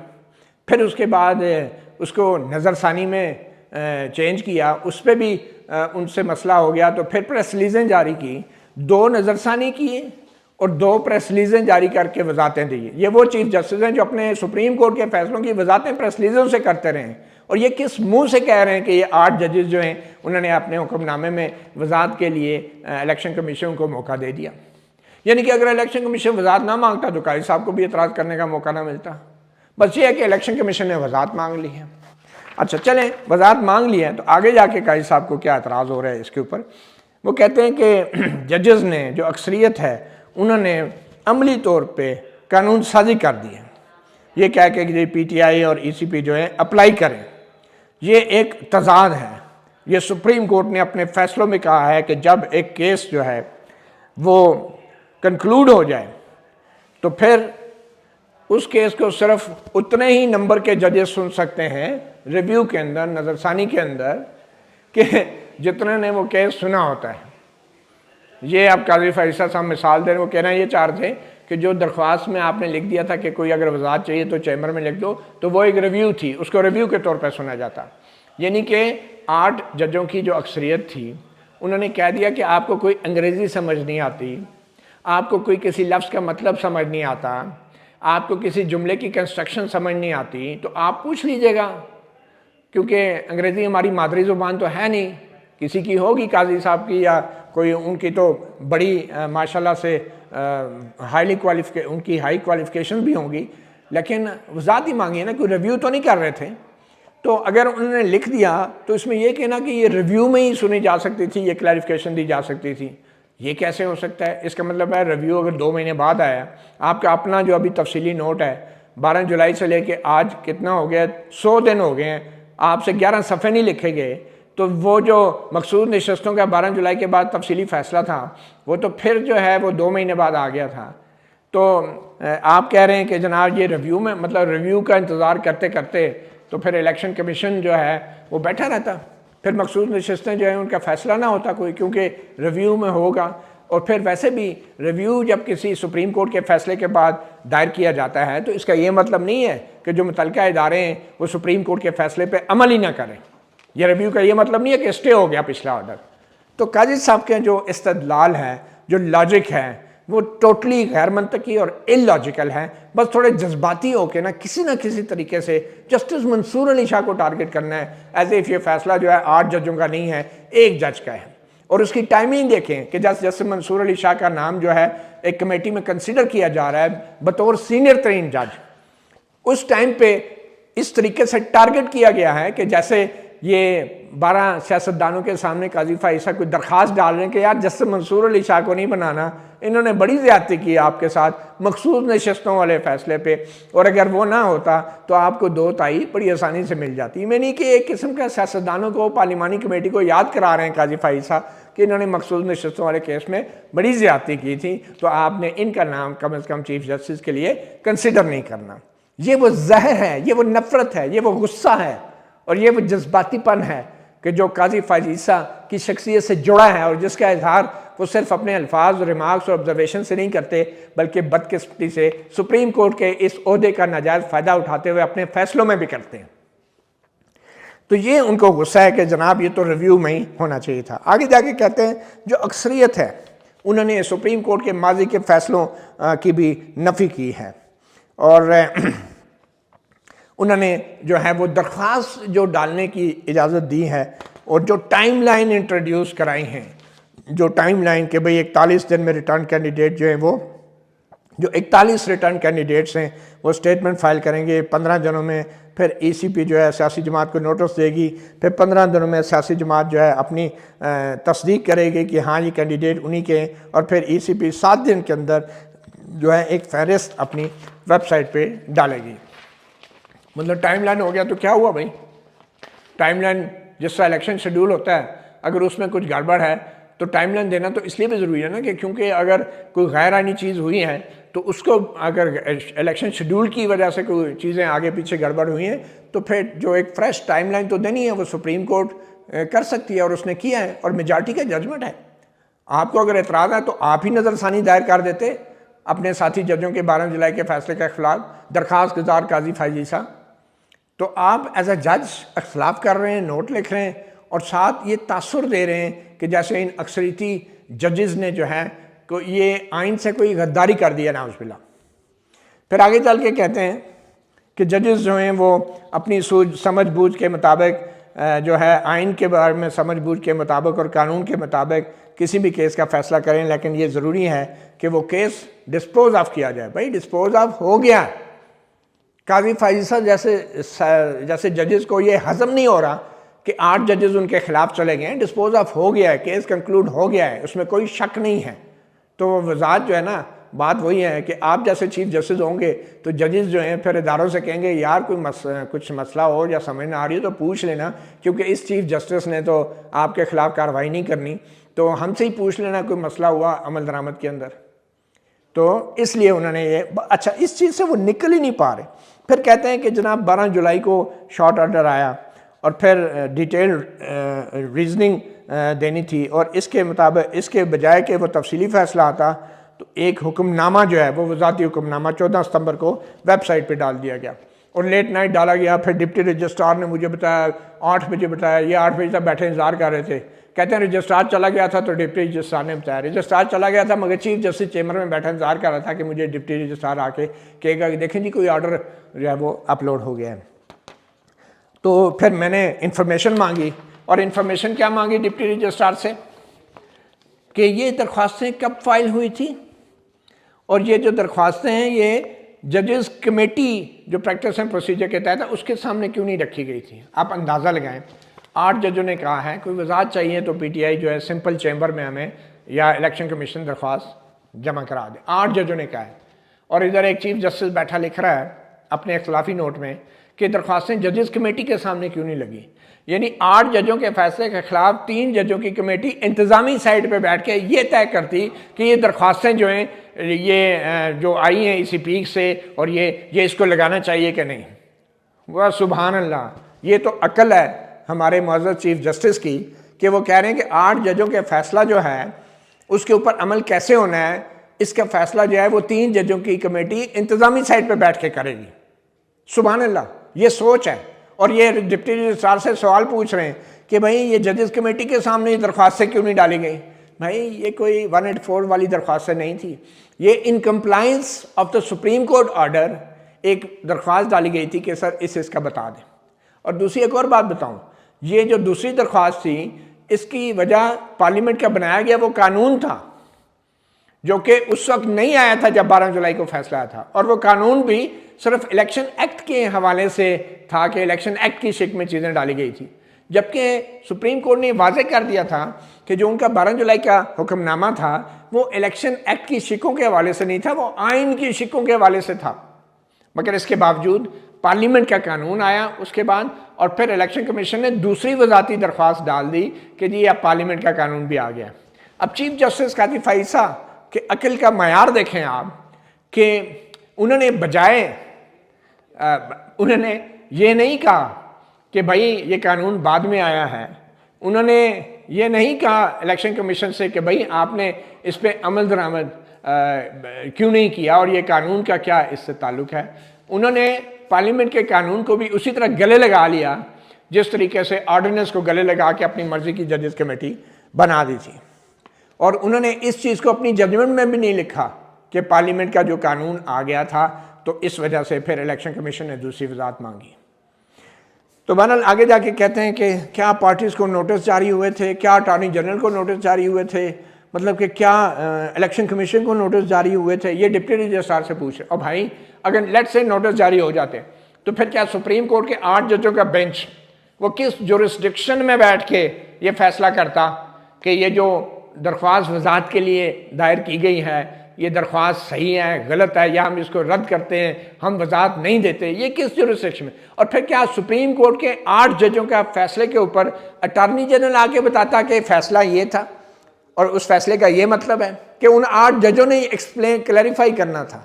پھر اس کے بعد اس کو نظر ثانی میں چینج کیا، اس پہ بھی ان سے مسئلہ ہو گیا تو پھر پریس ریلیزیں جاری کی، 2 نظر ثانی کیے اور 2 پریس ریلیزیں جاری کر کے وضاحتیں دی. یہ وہ چیف جسٹس ہیں جو اپنے سپریم کورٹ کے فیصلوں کی وضاحتیں پریس ریلیزوں سے کرتے رہے ہیں. اور یہ کس منہ سے کہہ رہے ہیں کہ یہ 8 ججز جو ہیں انہوں نے اپنے حکم نامے میں وضاحت کے لیے الیکشن کمیشن کو موقع دے دیا. یعنی کہ اگر الیکشن کمیشن وضاحت نہ مانگتا تو قاضی صاحب کو بھی اعتراض کرنے کا موقع نہ ملتا. بس یہ ہے کہ الیکشن کمیشن نے وضاحت مانگ لی ہے. اچھا چلیں وضاحت مانگ لی ہے تو آگے جا کے قاضی صاحب کو کیا اعتراض ہو رہا ہے اس کے اوپر. وہ کہتے ہیں کہ ججز نے جو اکثریت ہے انہوں نے عملی طور پہ قانون سازی کر دی ہے. یہ کہہ کے کہ پی ٹی آئی اور ای سی پی جو ہے اپلائی کریں. یہ ایک تضاد ہے. یہ سپریم کورٹ نے اپنے فیصلوں میں کہا ہے کہ جب ایک کیس جو ہے وہ کنکلوڈ ہو جائے تو پھر اس کیس کو صرف اتنے ہی نمبر کے ججز سن سکتے ہیں ریویو کے اندر، نظر ثانی کے اندر، کہ جتنے نے وہ کیس سنا ہوتا ہے. یہ آپ قاضی فائزہ صاحب مثال دے رہے ہیں. وہ کہہ رہے ہیں یہ 4 تھے کہ جو درخواست میں آپ نے لکھ دیا تھا کہ کوئی اگر وضاحت چاہیے تو چیمبر میں لکھ دو، تو وہ ایک ریویو تھی، اس کو ریویو کے طور پہ سنا جاتا. یعنی کہ 8 ججوں کی جو اکثریت تھی انہوں نے کہہ دیا کہ آپ کو کوئی انگریزی سمجھ نہیں آتی، آپ کو کوئی کسی لفظ کا مطلب سمجھ نہیں آتا، آپ کو کسی جملے کی کنسٹرکشن سمجھ نہیں آتی تو آپ پوچھ لیجئے گا، کیونکہ انگریزی ہماری مادری زبان تو ہے نہیں. کسی کی ہوگی قاضی صاحب کی یا کوئی ان کی تو بڑی ماشاءاللہ سے ان کی ہائی کوالیفیکیشن بھی ہوں گی، لیکن وضاحت ہی مانگی ہے نا، کوئی ریویو تو نہیں کر رہے تھے. تو اگر انہوں نے لکھ دیا تو اس میں یہ کہنا کہ یہ ریویو میں ہی سنی جا سکتی تھی، یہ کلیریفیکیشن دی جا سکتی تھی، یہ کیسے ہو سکتا ہے؟ اس کا مطلب ہے ریویو اگر 2 مہینے بعد آیا، آپ کا اپنا جو ابھی تفصیلی نوٹ ہے 12 جولائی سے لے کے آج کتنا ہو گیا، 100 دن ہو گئے ہیں، آپ سے 11 صفحے نہیں لکھے گئے، تو وہ جو مقصود نشستوں کا 12 جولائی کے بعد تفصیلی فیصلہ تھا وہ تو پھر جو ہے وہ 2 مہینے بعد آ گیا تھا. تو آپ کہہ رہے ہیں کہ جناب یہ ریویو میں، مطلب ریویو کا انتظار کرتے کرتے تو پھر الیکشن کمیشن جو ہے وہ بیٹھا رہتا، پھر مقصود نشستیں جو ہیں ان کا فیصلہ نہ ہوتا کوئی، کیونکہ ریویو میں ہوگا. اور پھر ویسے بھی ریویو جب کسی سپریم کورٹ کے فیصلے کے بعد دائر کیا جاتا ہے تو اس کا یہ مطلب نہیں ہے کہ جو متعلقہ ادارے ہیں وہ سپریم کورٹ کے فیصلے پہ عمل ہی نہ کریں. یہ ریویو کا یہ مطلب نہیں ہے کہ اسٹے ہو گیا پچھلا آرڈر. تو قاضی صاحب کے جو استدلال ہے، جو لاجک ہے، وہ ٹوٹلی غیر منطقی اور ان لاجیکل ہے. بس تھوڑے جذباتی ہو کے نہ کسی طریقے سے جسٹس منصور علی شاہ کو ٹارگٹ کرنا ہے، ایز اف یہ فیصلہ جو ہے 8 ججوں کا نہیں ہے، 1 جج کا ہے. اور اس کی ٹائمنگ دیکھیں کہ جسٹس منصور علی شاہ کا نام جو ہے ایک کمیٹی میں کنسیڈر کیا جا رہا ہے بطور سینئر ترین جج. اس ٹائم پہ اس طریقے سے ٹارگٹ کیا گیا ہے کہ جیسے یہ 12 سیاستدانوں کے سامنے قاضی فائز کوئی درخواست ڈال رہے ہیں کہ یار جسٹس منصور علی شاہ کو نہیں بنانا، انہوں نے بڑی زیادتی کی آپ کے ساتھ مخصوص نشستوں والے فیصلے پہ، اور اگر وہ نہ ہوتا تو آپ کو 2 تائی بڑی آسانی سے مل جاتی. میں نہیں کہ ایک قسم کا سیاستدانوں کو، پارلیمانی کمیٹی کو یاد کرا رہے ہیں قاضی فائز صاحب کہ انہوں نے مخصوص نشستوں والے کیس میں بڑی زیادتی کی تھی، تو آپ نے ان کا نام کم از کم چیف جسٹس کے لیے کنسیڈر نہیں کرنا. یہ وہ زہر ہے، یہ وہ نفرت ہے، یہ وہ غصہ ہے، اور یہ وہ جذباتی پن ہے کہ جو قاضی فائز عیسیٰ کی شخصیت سے جڑا ہے، اور جس کا اظہار وہ صرف اپنے الفاظ اور ریمارکس اور آبزرویشن سے نہیں کرتے بلکہ بدقسمتی سے سپریم کورٹ کے اس عہدے کا ناجائز فائدہ اٹھاتے ہوئے اپنے فیصلوں میں بھی کرتے ہیں. تو یہ ان کو غصہ ہے کہ جناب یہ تو ریویو میں ہی ہونا چاہیے تھا. آگے جا کے کہتے ہیں جو اکثریت ہے انہوں نے سپریم کورٹ کے ماضی کے فیصلوں کی بھی نفی کی ہے، اور انہوں نے جو ہے وہ درخواست جو ڈالنے کی اجازت دی ہے، اور جو ٹائم لائن انٹروڈیوس کرائی ہیں، جو ٹائم لائن کہ بھئی 41 دن میں ریٹرن کینڈیڈیٹ جو ہیں وہ جو 41 ریٹرن کینڈیڈیٹس ہیں وہ سٹیٹمنٹ فائل کریں گے 15 دنوں میں، پھر ای سی پی جو ہے سیاسی جماعت کو نوٹس دے گی، پھر 15 دنوں میں سیاسی جماعت جو ہے اپنی تصدیق کرے گی کہ ہاں یہ کینڈیڈیٹ انہی کے ہیں، اور پھر ای سی پی 7 دن کے اندر جو ہے ایک فہرست اپنی ویب سائٹ پہ ڈالے گی. مطلب ٹائم لائن ہو گیا تو کیا ہوا بھائی؟ ٹائم لائن جس طرح الیکشن شیڈول ہوتا ہے، اگر اس میں کچھ گڑبڑ ہے تو ٹائم لائن دینا تو اس لیے بھی ضروری ہے نا کہ کیونکہ اگر کوئی غیر آئینی چیز ہوئی ہے تو اس کو اگر الیکشن شیڈول کی وجہ سے کوئی چیزیں آگے پیچھے گڑبڑ ہوئی ہیں تو پھر جو ایک فریش ٹائم لائن تو دینی ہے وہ سپریم کورٹ کر سکتی ہے، اور اس نے کیا ہے، اور میجارٹی کا ججمنٹ ہے. آپ کو اگر اعتراض ہے تو آپ ہی نظر ثانی دائر کر دیتے اپنے ساتھی ججوں کے 12 جولائی کے فیصلے کے خلاف درخواست گزار قاضی فائز عیسیٰ. تو آپ ایز اے جج اختلاف کر رہے ہیں، نوٹ لکھ رہے ہیں، اور ساتھ یہ تاثر دے رہے ہیں کہ جیسے ان اکثریتی ججز نے جو ہے کہ یہ آئین سے کوئی غداری کر دیا نعوذ باللہ. پھر آگے چل کے کہتے ہیں کہ ججز جو ہیں وہ اپنی سمجھ بوجھ کے مطابق جو ہے آئین کے بارے میں سمجھ بوجھ کے مطابق اور قانون کے مطابق کسی بھی کیس کا فیصلہ کریں، لیکن یہ ضروری ہے کہ وہ کیس ڈسپوز آف کیا جائے. بھائی ڈسپوز آف ہو گیا. قاضی فائز عیسیٰ جیسے ججز کو یہ ہضم نہیں ہو رہا کہ 8 ججز ان کے خلاف چلے گئے ہیں، ڈسپوز آف ہو گیا ہے، کیس کنکلوڈ ہو گیا ہے، اس میں کوئی شک نہیں ہے. تو وضاحت جو ہے نا، بات وہی ہے کہ آپ جیسے چیف جسٹس ہوں گے تو ججز جو ہیں پھر اداروں سے کہیں گے یار کچھ مسئلہ ہو یا سمجھ نہ آ رہی ہو تو پوچھ لینا، کیونکہ اس چیف جسٹس نے تو آپ کے خلاف کارروائی نہیں کرنی، تو ہم سے ہی پوچھ لینا کوئی مسئلہ ہوا عمل درآمد کے اندر. تو اس لیے انہوں نے یہ اچھا اس چیز سے وہ نکل ہی نہیں پا رہے. پھر کہتے ہیں کہ جناب 12 جولائی کو شارٹ آرڈر آیا اور پھر ڈیٹیل ریزننگ دینی تھی، اور اس کے مطابق اس کے بجائے کہ وہ تفصیلی فیصلہ آتا تو ایک حکم نامہ جو ہے وہ وزارتی حکم نامہ 14 ستمبر کو ویب سائٹ پہ ڈال دیا گیا اور لیٹ نائٹ ڈالا گیا. پھر ڈپٹی رجسٹرار نے مجھے بتایا 8 بجے بتایا، یہ 8 بجے تک بیٹھے انتظار کر رہے تھے. کہتے ہیں رجسٹرار چلا گیا تھا تو ڈپٹی رجسٹرار نے بتایا رجسٹرار چلا گیا تھا مگر چیف جسٹس چیمبر میں بیٹھا انتظار کر رہا تھا کہ مجھے ڈپٹی رجسٹرار آ کے کہے گا کہ دیکھیں جی کوئی آرڈر جو ہے وہ اپلوڈ ہو گیا ہے. تو پھر میں نے انفارمیشن مانگی، اور انفارمیشن کیا مانگی ڈپٹی رجسٹرار سے کہ یہ درخواستیں کب فائل ہوئی تھی، اور یہ جو درخواستیں ہیں یہ ججز کمیٹی جو پریکٹس اینڈ پروسیجر کے تحت ہے اس کے سامنے کیوں نہیں رکھی گئی تھی؟ آپ اندازہ لگائیں. 8 ججوں نے کہا ہے کوئی وضاحت چاہیے تو پی ٹی آئی جو ہے سمپل چیمبر میں ہمیں یا الیکشن کمیشن درخواست جمع کرا دے. 8 ججوں نے کہا ہے. اور ادھر ایک چیف جسٹس بیٹھا لکھ رہا ہے اپنے اختلافی نوٹ میں کہ درخواستیں ججز کمیٹی کے سامنے کیوں نہیں لگی. یعنی 8 ججوں کے فیصلے کے خلاف 3 ججوں کی کمیٹی انتظامی سائٹ پہ بیٹھ کے یہ طے کرتی کہ یہ درخواستیں جو ہیں یہ جو آئی ہیں اسی پیک سے اور یہ اس کو لگانا چاہیے کہ نہیں. وہ سبحان اللہ، یہ تو عقل ہے ہمارے معزز چیف جسٹس کی کہ وہ کہہ رہے ہیں کہ 8 ججوں کے فیصلہ جو ہے اس کے اوپر عمل کیسے ہونا ہے، اس کا فیصلہ جو ہے وہ 3 ججوں کی کمیٹی انتظامی سائٹ پہ بیٹھ کے کرے گی. سبحان اللہ، یہ سوچ ہے. اور یہ ڈپٹی رجسٹرار سے سوال پوچھ رہے ہیں کہ بھائی یہ ججز کمیٹی کے سامنے یہ درخواستیں کیوں نہیں ڈالی گئی؟ بھائی یہ کوئی 184 والی درخواستیں نہیں تھی، یہ in compliance of the supreme court order ایک درخواست ڈالی گئی تھی کہ سر اس کا بتا دیں. اور دوسری ایک اور بات بتاؤں، یہ جو دوسری درخواست تھی اس کی وجہ پارلیمنٹ کا بنایا گیا وہ قانون تھا جو کہ اس وقت نہیں آیا تھا جب 12 جولائی کو فیصلہ آیا تھا، اور وہ قانون بھی صرف الیکشن ایکٹ کے حوالے سے تھا کہ الیکشن ایکٹ کی شکل میں چیزیں ڈالی گئی تھی. جبکہ سپریم کورٹ نے واضح کر دیا تھا کہ جو ان کا 12 جولائی کا حکم نامہ تھا وہ الیکشن ایکٹ کی شکوں کے حوالے سے نہیں تھا، وہ آئین کی شکوں کے حوالے سے تھا. مگر اس کے باوجود پارلیمنٹ کا قانون آیا اس کے بعد، اور پھر الیکشن کمیشن نے دوسری وضاحتی درخواست ڈال دی کہ جی اب پارلیمنٹ کا قانون بھی آ گیا. اب چیف جسٹس قاضی فائزہ کہ عقل کا معیار دیکھیں آپ کہ انہوں نے بجائے انہوں نے یہ نہیں کہا کہ بھائی یہ قانون بعد میں آیا ہے، انہوں نے یہ نہیں کہا الیکشن کمیشن سے کہ بھائی آپ نے اس پہ عمل درآمد کیوں نہیں کیا اور یہ قانون کا کیا اس سے تعلق ہے. انہوں نے پارلیمنٹ کے قانون کو بھی اسی طرح گلے لگا لیا جس طریقے سے آرڈیننس کو گلے لگا کے اپنی مرضی کی ججز کمیٹی بنا دی تھی. اور انہوں نے اس چیز کو اپنی ججمنٹ میں بھی نہیں لکھا کہ پارلیمنٹ کا جو قانون آ گیا تھا تو اس وجہ سے پھر الیکشن کمیشن نے دوسری وضاحت مانگی. تو بہرحال آگے جا کے کہتے ہیں کہ کیا پارٹیز کو نوٹس جاری ہوئے تھے، کیا اٹارنی جنرل کو نوٹس جاری ہوئے تھے، مطلب کہ کیا الیکشن کمیشن کو نوٹس جاری ہوئے تھے. یہ ڈپٹی رجسٹرار سے پوچھ رہے. اور بھائی اگر لیٹ سے نوٹس جاری ہو جاتے تو پھر کیا سپریم کورٹ کے 8 ججوں کا بینچ وہ کس جورسڈکشن میں بیٹھ کے یہ فیصلہ کرتا کہ یہ جو درخواست وضاحت کے لیے دائر کی گئی ہے یہ درخواست صحیح ہے غلط ہے یا ہم اس کو رد کرتے ہیں، ہم وضاحت نہیں دیتے، یہ کس جورسڈکشن میں؟ اور پھر کیا سپریم کورٹ کے 8 ججوں کا فیصلے کے اوپر اٹارنی جنرل آ کے بتاتا کہ فیصلہ یہ تھا اور اس فیصلے کا یہ مطلب ہے؟ کہ ان 8 ججوں نے ایکسپلین کلیریفائی کرنا تھا،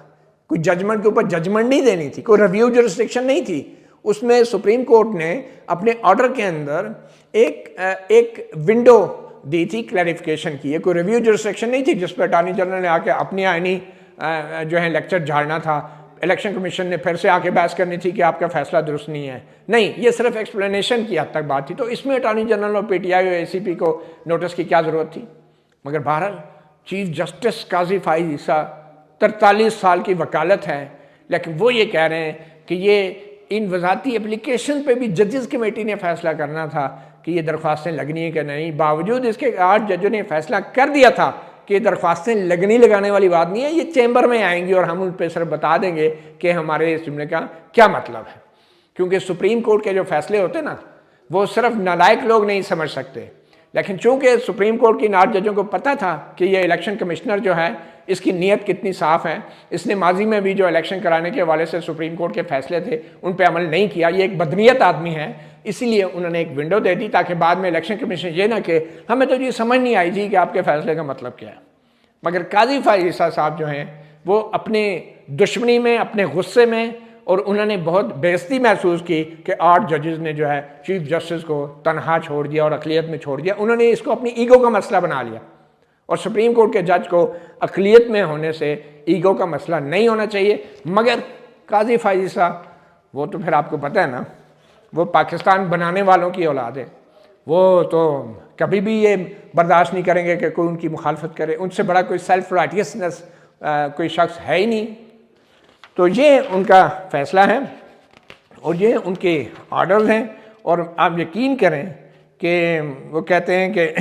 کوئی ججمنٹ کے اوپر ججمنٹ نہیں دینی تھی، کوئی ریویو جورسڈکشن نہیں تھی. اس میں سپریم کورٹ نے اپنے آرڈر کے اندر ایک ونڈو دی تھی کلیریفیکیشن کی، یہ کوئی ریویو جورسڈکشن نہیں تھی جس پہ اٹارنی جنرل نے آ کے اپنی آئینی جو ہے لیکچر جھاڑنا تھا، الیکشن کمیشن نے پھر سے آ کے بحث کرنی تھی کہ آپ کا فیصلہ درست نہیں ہے. نہیں، یہ صرف ایکسپلینیشن کی حد تک بات تھی. تو اس میں اٹارنی جنرل اور پی ٹی آئی اور اے سی پی کو نوٹس کی کیا ضرورت تھی؟ مگر بہرحال چیف جسٹس قاضی فائز عیسیٰ 43 سال کی وکالت ہے، لیکن وہ یہ کہہ رہے ہیں کہ یہ ان وضاحتی اپلیکیشن پہ بھی ججز کمیٹی نے فیصلہ کرنا تھا کہ یہ درخواستیں لگنی ہیں کہ نہیں. باوجود اس کے 8 ججوں نے فیصلہ کر دیا تھا کہ یہ درخواستیں لگنی لگانے والی بات نہیں ہے، یہ چیمبر میں آئیں گی اور ہم ان پہ صرف بتا دیں گے کہ ہمارے اس جملے کا کیا مطلب ہے. کیونکہ سپریم کورٹ کے جو فیصلے ہوتے نا وہ صرف نالائق لوگ نہیں سمجھ سکتے، لیکن چونکہ سپریم کورٹ کی 8 ججوں کو پتہ تھا کہ یہ الیکشن کمشنر جو ہے اس کی نیت کتنی صاف ہے، اس نے ماضی میں بھی جو الیکشن کرانے کے حوالے سے سپریم کورٹ کے فیصلے تھے ان پہ عمل نہیں کیا، یہ ایک بدنیت آدمی ہے، اسی لیے انہوں نے ایک ونڈو دے دی تاکہ بعد میں الیکشن کمیشن یہ نہ کہ ہمیں تو یہ سمجھ نہیں آئی جی کہ آپ کے فیصلے کا مطلب کیا ہے. مگر قاضی فائز عیسیٰ صاحب جو ہیں وہ اپنے دشمنی میں، اپنے غصے میں، اور انہوں نے بہت بے عزتی محسوس کی کہ 8 ججز نے جو ہے چیف جسٹس کو تنہا چھوڑ دیا اور اقلیت میں چھوڑ دیا. انہوں نے اس کو اپنی ایگو کا مسئلہ بنا لیا، اور سپریم کورٹ کے جج کو اقلیت میں ہونے سے ایگو کا مسئلہ نہیں ہونا چاہیے. مگر قاضی فائز عیسیٰ وہ تو پھر آپ کو پتہ ہے نا، وہ پاکستان بنانے والوں کی اولاد ہے، وہ تو کبھی بھی یہ برداشت نہیں کریں گے کہ کوئی ان کی مخالفت کرے. ان سے بڑا کوئی سیلف رائٹیسنس کوئی شخص ہے ہی نہیں. تو یہ ان کا فیصلہ ہے اور یہ ان کے آرڈرز ہیں. اور آپ یقین کریں کہ وہ کہتے ہیں کہ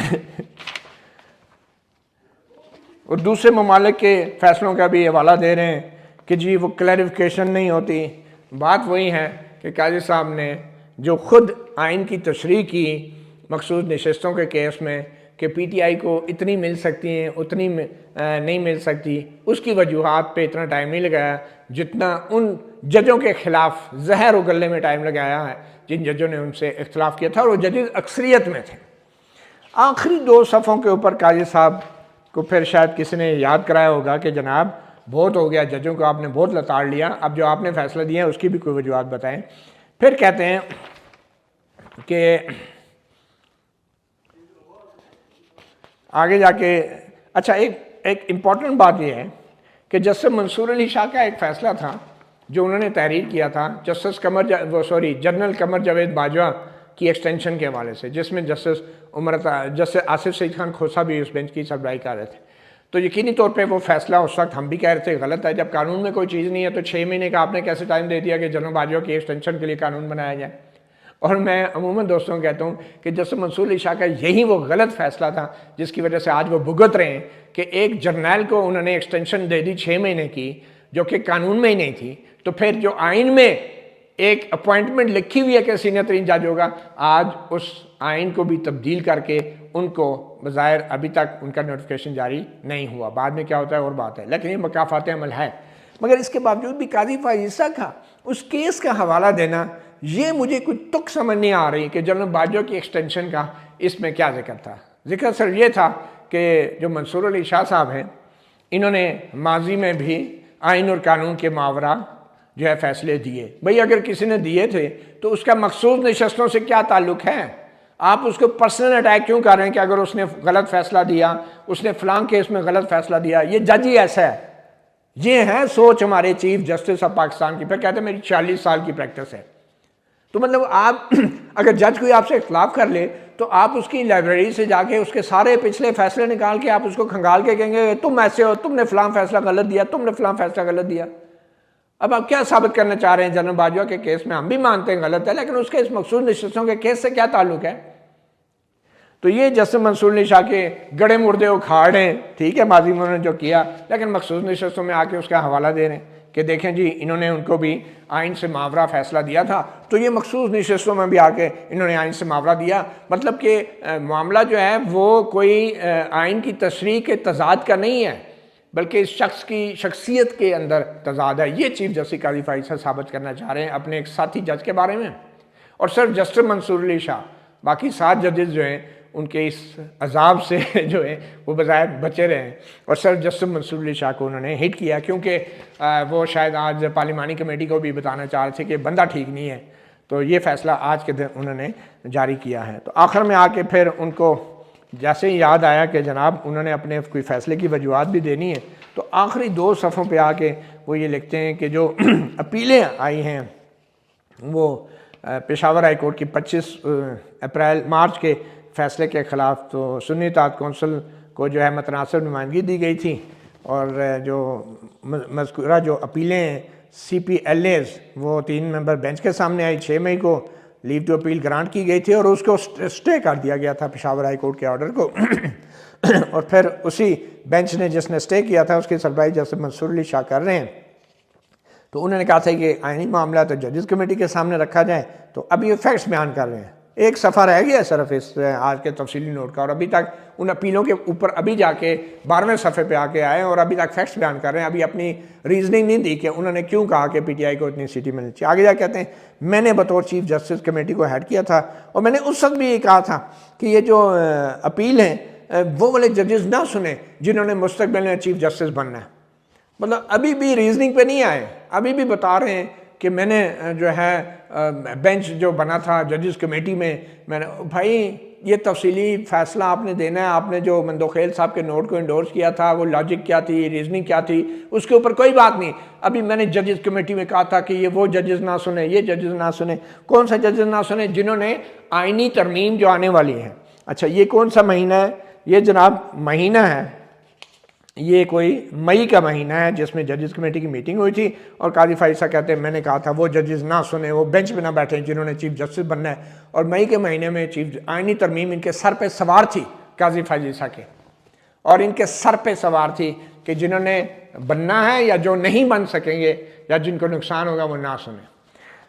اور دوسرے ممالک کے فیصلوں کا بھی حوالہ دے رہے ہیں کہ جی وہ کلیریفیکیشن نہیں ہوتی. بات وہی ہے کہ قاضی صاحب نے جو خود آئین کی تشریح کی مخصوص نشستوں کے کیس میں کہ پی ٹی آئی کو اتنی مل سکتی ہیں اتنی نہیں مل سکتی، اس کی وجوہات پہ اتنا ٹائم نہیں لگایا جتنا ان ججوں کے خلاف زہر اگلنے میں ٹائم لگایا ہے جن ججوں نے ان سے اختلاف کیا تھا اور وہ ججز اکثریت میں تھے. آخری 2 صفحوں کے اوپر قاضی صاحب کو پھر شاید کسی نے یاد کرایا ہوگا کہ جناب بہت ہو گیا، ججوں کو آپ نے بہت لتاڑ لیا، اب جو آپ نے فیصلہ دیا ہے اس کی بھی کوئی وجوہات بتائیں. پھر کہتے ہیں کہ آگے جا کے اچھا ایک امپورٹنٹ بات یہ ہے کہ جسٹس منصور علی شاہ کا ایک فیصلہ تھا جو انہوں نے تحریر کیا تھا جنرل قمر جاوید باجوہ کی ایکسٹینشن کے حوالے سے، جس میں جسٹس آصف سعید خان کھوسہ بھی اس بینچ کی سربراہی کر رہے تھے. تو یقینی طور پہ وہ فیصلہ اس وقت ہم بھی کہہ رہے تھے غلط ہے. جب قانون میں کوئی چیز نہیں ہے تو 6 مہینے کا آپ نے کیسے ٹائم دے دیا کہ جنرل باجوہ کی ایکسٹینشن کے لیے قانون بنایا جائے. اور میں عموماً دوستوں کو کہتا ہوں کہ جسٹس منصور علی شاہ کا یہی وہ غلط فیصلہ تھا جس کی وجہ سے آج وہ بھگت رہے ہیں کہ ایک جرنیل کو انہوں نے ایکسٹینشن دے دی 6 مہینے کی جو کہ قانون میں ہی نہیں تھی. تو پھر جو آئین میں ایک اپوائنٹمنٹ لکھی ہوئی ہے کہ سینئر ترین جج ہوگا، آج اس آئین کو بھی تبدیل کر کے ان کو بظاہر ابھی تک ان کا نوٹیفیکیشن جاری نہیں ہوا. بعد میں کیا ہوتا ہے اور بات ہے، لیکن یہ مکافات عمل ہے. مگر اس کے باوجود بھی قاضی فائز عیسیٰ کا اس کیس کا حوالہ دینا، یہ مجھے کچھ تک سمجھ نہیں آ رہی کہ جنرل باجوہ کی ایکسٹینشن کا اس میں کیا ذکر تھا. ذکر سر یہ تھا کہ جو منصور علی شاہ صاحب ہیں انہوں نے ماضی میں بھی آئین اور قانون کے ماورا جو ہے فیصلے دیے. بھئی اگر کسی نے دیے تھے تو اس کا مخصوص نشستوں سے کیا تعلق ہے؟ آپ اس کو پرسنل اٹیک کیوں کر رہے ہیں کہ اگر اس نے غلط فیصلہ دیا، اس نے فلاں کیس میں غلط فیصلہ دیا؟ یہ جج ہی ایسا ہے. یہ ہے سوچ ہمارے چیف جسٹس آف پاکستان کی. پھر کہتے ہیں میری 40 سال کی پریکٹس ہے. تو مطلب آپ اگر جج کوئی آپ سے اختلاف کر لے تو آپ اس کی لائبریری سے جا کے اس کے سارے پچھلے فیصلے نکال کے آپ اس کو کھنگال کے کہیں گے تم ایسے ہو، تم نے فلاں فیصلہ غلط دیا، تم نے فلاں فیصلہ غلط دیا. اب آپ کیا ثابت کرنا چاہ رہے ہیں؟ جنرل باجوہ کے کیس میں ہم بھی مانتے ہیں غلط ہے، لیکن اس کے اس مخصوص نشستوں کے کیس سے کیا تعلق ہے؟ تو یہ جسٹس منصور علی شاہ کے گڑے مردے اکھاڑ ہیں، ٹھیک ہے ماضی میں انہوں نے جو کیا، لیکن مخصوص نشستوں میں آ کے اس کا حوالہ دے رہے ہیں کہ دیکھیں جی انہوں نے ان کو بھی آئین سے ماورا فیصلہ دیا تھا، تو یہ مخصوص نشستوں میں بھی آ کے انہوں نے آئین سے ماورا دیا. مطلب کہ معاملہ جو ہے وہ کوئی آئین کی تشریح کے تضاد کا نہیں ہے، بلکہ اس شخص کی شخصیت کے اندر تضاد ہے. یہ چیف جسٹس قاضی فائز عیسیٰ ثابت کرنا چاہ رہے ہیں اپنے ایک ساتھی جج کے بارے میں. اور سر جسٹس منصور علی شاہ، باقی 7 ججز جو ہیں ان کے اس عذاب سے جو ہے وہ بظاہر بچے رہے ہیں. اور سر جسٹس منصور علی شاہ کو انہوں نے ہٹ کیا کیونکہ وہ شاید آج پارلیمانی کمیٹی کو بھی بتانا چاہ رہے تھے کہ بندہ ٹھیک نہیں ہے. تو یہ فیصلہ آج کے دن انہوں نے جاری کیا ہے. تو آخر میں آ کے پھر ان کو جیسے ہی یاد آیا کہ جناب انہوں نے اپنے کوئی فیصلے کی وجوہات بھی دینی ہے، تو آخری 2 صفحوں پہ آ کے وہ یہ لکھتے ہیں کہ جو اپیلیں آئی ہیں وہ پشاور ہائی کورٹ کی 25 مارچ کے فیصلے کے خلاف تو سنی اطاعت کونسل کو جو ہے متناسب نمائندگی دی گئی تھی، اور جو مذکورہ جو اپیلیں ہیں CPLAs وہ 3 ممبر بینچ کے سامنے آئی. 6 مئی کو لیو ٹو اپیل گرانٹ کی گئی تھی اور اس کو سٹے کر دیا گیا تھا پشاور ہائی کورٹ کے آرڈر کو. اور پھر اسی بینچ نے جس نے سٹے کیا تھا اس کی سربراہی جسٹس منصور علی شاہ کر رہے ہیں. تو انہوں نے کہا تھا کہ آئینی معاملہ تو ججز کمیٹی کے سامنے رکھا جائے. تو اب یہ فیکٹس بیان کر رہے ہیں. ایک صفحہ رہ گیا صرف اس آج کے تفصیلی نوٹ کا، اور ابھی تک ان اپیلوں کے اوپر ابھی جا کے 12ویں صفحے پہ آ کے آئے اور ابھی تک فیکٹس بیان کر رہے ہیں. ابھی اپنی ریزننگ نہیں دی کہ انہوں نے کیوں کہا کہ پی ٹی آئی کو اتنی سیٹیں ملنی چاہیے. آگے جا کہتے ہیں میں نے بطور چیف جسٹس کمیٹی کو ہیڈ کیا تھا اور میں نے اس وقت بھی یہ کہا تھا کہ یہ جو اپیل ہیں وہ والے ججز نہ سنیں جنہوں نے مستقبل میں چیف جسٹس بننا ہے. مطلب ابھی بھی ریزننگ پہ نہیں آئے، ابھی بھی بتا رہے ہیں کہ میں نے جو ہے بینچ جو بنا تھا ججز کمیٹی میں نے بھائی یہ تفصیلی فیصلہ آپ نے دینا ہے. آپ نے جو مندوخیل صاحب کے نوٹ کو انڈورس کیا تھا وہ لاجک کیا تھی، ریزننگ کیا تھی، اس کے اوپر کوئی بات نہیں. ابھی میں نے ججز کمیٹی میں کہا تھا کہ یہ وہ ججز نہ سنیں، یہ ججز نہ سنیں. کون سا ججز نہ سنیں؟ جنہوں نے آئینی ترمیم جو آنے والی ہے. اچھا یہ کون سا مہینہ ہے؟ یہ جناب مہینہ ہے، یہ کوئی مئی کا مہینہ ہے جس میں ججز کمیٹی کی میٹنگ ہوئی تھی. اور قاضی فائز عیسیٰ کہتے ہیں میں نے کہا تھا وہ ججز نہ سنیں، وہ بینچ پہ نہ بیٹھیں جنہوں نے چیف جسٹس بننا ہے. اور مئی کے مہینے میں آئینی ترمیم ان کے سر پہ سوار تھی قاضی فائز عیسیٰ کے، اور ان کے سر پہ سوار تھی کہ جنہوں نے بننا ہے یا جو نہیں بن سکیں گے یا جن کو نقصان ہوگا وہ نہ سنیں.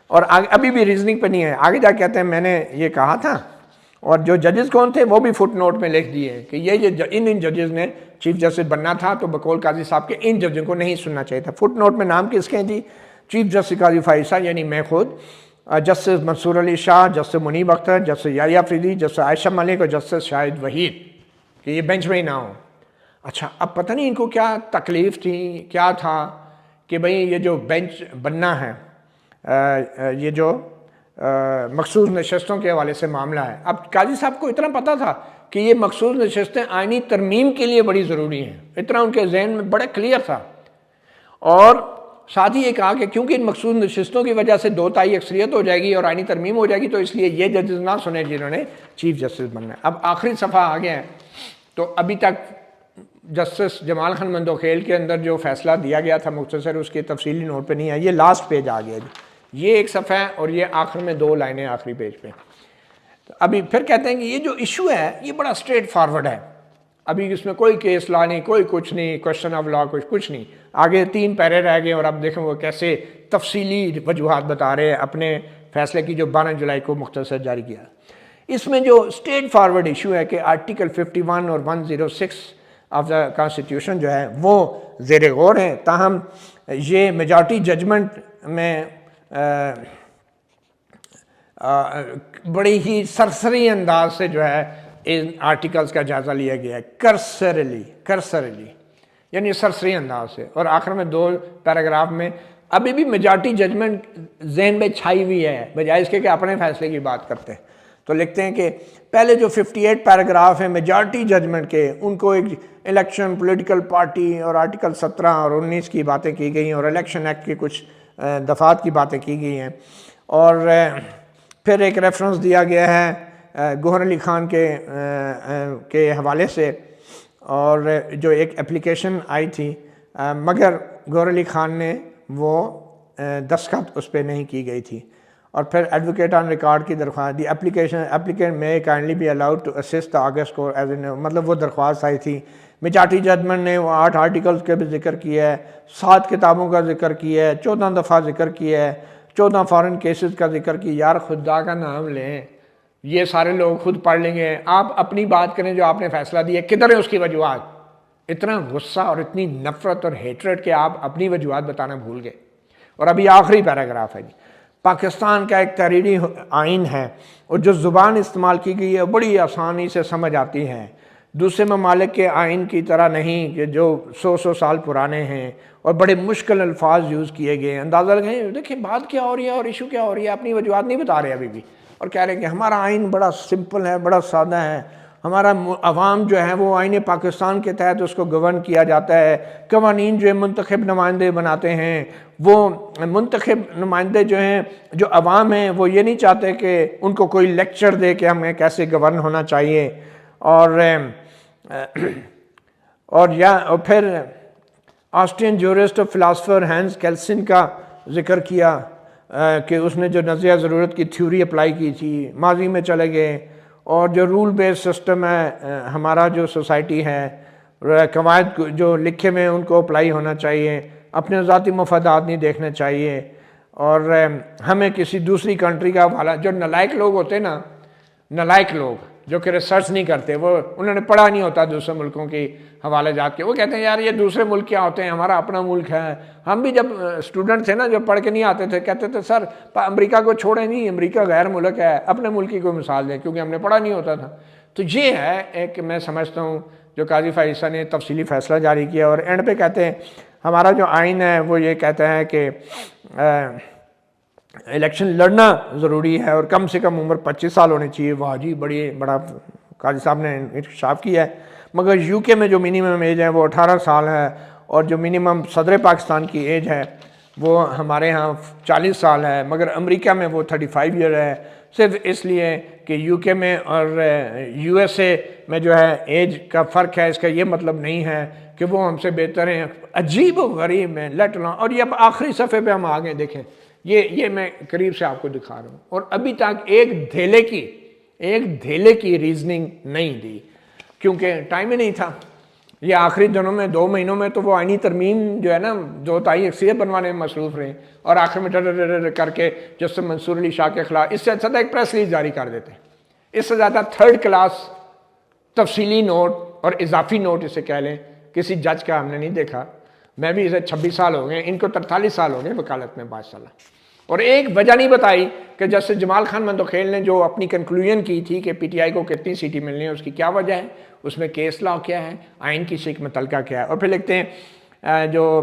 اور ابھی بھی ریزننگ پہ نہیں ہے. آگے جا کہتے ہیں میں نے یہ کہا تھا, اور جو ججز کون تھے وہ بھی فٹ نوٹ میں لکھ دیے کہ یہ ان ججز نے چیف جسٹس بننا تھا, تو بقول قاضی صاحب کے ان ججوں کو نہیں سننا چاہیے تھا. فٹ نوٹ میں نام کس کے ہیں جی؟ چیف جسٹس قاضی فائز صاحب یعنی میں خود, جسٹس منصور علی شاہ, جسٹس منیب اختر, جسٹس یحییٰ فریدی, جسٹس عائشہ ملک اور جسٹس شاہد وحید, کہ یہ بینچ میں ہی نہ ہوں. اچھا, اب پتہ نہیں ان کو کیا تکلیف تھی, کیا تھا کہ بھئی یہ جو بینچ بننا ہے, یہ جو مخصوص نشستوں کے حوالے سے معاملہ ہے. اب قاضی صاحب کو اتنا پتہ تھا کہ یہ مخصوص نشستیں آئینی ترمیم کے لیے بڑی ضروری ہیں, اتنا ان کے ذہن میں بڑا کلیئر تھا. اور ساتھ ہی یہ کہا کہ کیونکہ ان مخصوص نشستوں کی وجہ سے 2/3 اکثریت ہو جائے گی اور آئینی ترمیم ہو جائے گی, تو اس لیے یہ ججز نہ سنیں جنہوں نے چیف جسٹس بننا ہے. اب آخری صفحہ آ گیا ہے, تو ابھی تک جسٹس جمال خان مندوخیل کے اندر جو فیصلہ دیا گیا تھا مختصر, اس کے تفصیلی نوٹ پہ نہیں ہے. یہ لاسٹ پیج آ گیا جی, یہ ایک صفحہ ہے اور یہ آخر میں 2 لائنیں آخری پیج پہ. ابھی پھر کہتے ہیں کہ یہ جو ایشو ہے یہ بڑا اسٹریٹ فارورڈ ہے, ابھی اس میں کوئی کیس لا نہیں, کوئی کچھ نہیں, کوشچن آف لا کچھ نہیں. آگے 3 پیرے رہ گئے اور اب دیکھیں وہ کیسے تفصیلی وجوہات بتا رہے ہیں اپنے فیصلے کی جو 12 جولائی کو مختصر جاری کیا. اس میں جو اسٹریٹ فارورڈ ایشو ہے کہ آرٹیکل 51 اور 106 آف دا کانسٹیٹیوشن جو ہے وہ زیر غور ہیں, تاہم یہ میجارٹی ججمنٹ میں بڑی ہی سرسری انداز سے جو ہے ان آرٹیکلز کا جائزہ لیا گیا ہے, کرسرلی یعنی سرسری انداز سے. اور آخر میں 2 پیراگراف میں ابھی بھی میجارٹی ججمنٹ ذہن میں چھائی ہوئی ہے, بجائے اس کے کہ اپنے فیصلے کی بات کرتے ہیں. تو لکھتے ہیں کہ پہلے جو 58 پیراگراف ہیں میجارٹی ججمنٹ کے, ان کو ایک الیکشن, پولیٹیکل پارٹی اور آرٹیکل 17 اور 19 کی باتیں کی گئی ہیں, اور الیکشن ایکٹ کی کچھ دفعات کی باتیں کی گئی ہیں. اور پھر ایک ریفرنس دیا گیا ہے گوہر علی خان کے حوالے سے, اور جو ایک اپلیکیشن آئی تھی, مگر گوہر علی خان نے وہ دستخط اس پہ نہیں کی گئی تھی. اور پھر ایڈوکیٹ آن ریکارڈ کی درخواست دی, اپلیکینٹ میں kindly be allowed to assist the august کو ایز این, مطلب وہ درخواست آئی تھی. میجارٹی ججمنٹ نے وہ 8 آرٹیکلز کا بھی ذکر کیا ہے, 7 کتابوں کا ذکر کیا ہے, 14 دفعہ ذکر کیا ہے, 14 فارن کیسز کا ذکر کیا. یار خدا کا نام لیں, یہ سارے لوگ خود پڑھ لیں گے, آپ اپنی بات کریں جو آپ نے فیصلہ دیا, کدھر ہے اس کی وجوہات؟ اتنا غصہ اور اتنی نفرت اور ہیٹریٹ کہ آپ اپنی وجوہات بتانا بھول گئے. اور ابھی آخری پیراگراف ہے جی, پاکستان کا ایک تحریری آئین ہے اور جو زبان استعمال کی گئی ہے بڑی آسانی سے سمجھ آتی ہے, دوسرے ممالک کے آئین کی طرح نہیں کہ جو 100 سال پرانے ہیں اور بڑے مشکل الفاظ یوز کیے گئے ہیں. اندازہ لگائیں, دیکھیں بات کیا ہو رہی ہے اور ایشو کیا ہو رہی ہے, اپنی وجوہات نہیں بتا رہے ابھی بھی, اور کہہ رہے ہیں کہ ہمارا آئین بڑا سمپل ہے, بڑا سادہ ہے, ہمارا عوام جو ہے وہ آئین پاکستان کے تحت اس کو گورن کیا جاتا ہے, قوانین جو منتخب نمائندے بناتے ہیں, وہ منتخب نمائندے جو ہیں جو عوام ہیں وہ یہ نہیں چاہتے کہ ان کو کوئی لیکچر دے کہ ہمیں کیسے گورن ہونا چاہیے. اور پھر آسٹرین جورسٹ اور فلاسفر ہینس کیلسن کا ذکر کیا کہ اس نے جو نظریہ ضرورت کی تھیوری اپلائی کی تھی, ماضی میں چلے گئے. اور جو رول بیس سسٹم ہے ہمارا جو سوسائٹی ہے, قواعد جو لکھے میں ان کو اپلائی ہونا چاہیے, اپنے ذاتی مفادات نہیں دیکھنے چاہیے. اور ہمیں کسی دوسری کنٹری کا حوالہ, جو نالائق لوگ ہوتے ہیں نا, نالائق لوگ جو کہ ریسرچ نہیں کرتے, وہ انہوں نے پڑھا نہیں ہوتا دوسرے ملکوں کے حوالے جات کے, وہ کہتے ہیں یار یہ دوسرے ملک کیا ہوتے ہیں, ہمارا اپنا ملک ہے. ہم بھی جب اسٹوڈنٹ تھے نا, جب پڑھ کے نہیں آتے تھے, کہتے تھے سر امریکہ کو چھوڑیں نہیں, امریکہ غیر ملک ہے, اپنے ملک کی کوئی مثال دیں, کیونکہ ہم نے پڑھا نہیں ہوتا تھا. تو یہ ہے ایک, میں سمجھتا ہوں جو قاضی فائز صاحب نے تفصیلی فیصلہ جاری کیا. اور اینڈ پہ کہتے ہیں ہمارا جو آئین ہے وہ یہ کہتا ہے کہ الیکشن لڑنا ضروری ہے اور کم سے کم عمر 25 سال ہونی چاہیے. واہ جی, بڑا قاضی صاحب نے انکشاف کیا ہے. مگر یو کے میں جو منیمم ایج ہے وہ 18 سال ہے, اور جو منیمم صدر پاکستان کی ایج ہے وہ ہمارے ہاں 40 سال ہے, مگر امریکہ میں وہ 35 ایئر ہے. صرف اس لیے کہ یو کے میں اور یو ایس اے میں جو ہے ایج کا فرق ہے, اس کا یہ مطلب نہیں ہے کہ وہ ہم سے بہتر ہیں. عجیب و غریب میں لیٹ الاؤن. اور یہ اب آخری صفحے پہ ہم آگے دیکھیں, یہ میں قریب سے آپ کو دکھا رہا ہوں, اور ابھی تک ایک دھیلے کی ریزننگ نہیں دی, کیونکہ ٹائم ہی نہیں تھا. یہ آخری دنوں میں 2 مہینوں میں تو وہ آئینی ترمیم جو ہے نا جو تائی اکثریت بنوانے میں مصروف رہے اور آخر میں ڈر کر کے جسٹس منصور علی شاہ کے خلاف اس سے اچھا تھا ایک پریس ریلیز جاری کر دیتے. اس سے زیادہ 3rd کلاس تفصیلی نوٹ اور اضافی نوٹ اسے کہہ لیں کسی جج کا ہم نے نہیں دیکھا. میں بھی اسے 26 سال ہو گئے, ان کو 43 سال ہو گئے وکالت میں ماشاءاللہ. اور ایک وجہ نہیں بتائی کہ جسٹس جمال خان مندوخیل نے جو اپنی کنکلوژن کی تھی کہ پی ٹی آئی کو کتنی سیٹیں ملنی ہیں اس کی کیا وجہ ہے, اس میں کیس لا کیا ہے, آئین کی شک متعلقہ کیا ہے. اور پھر لکھتے ہیں جو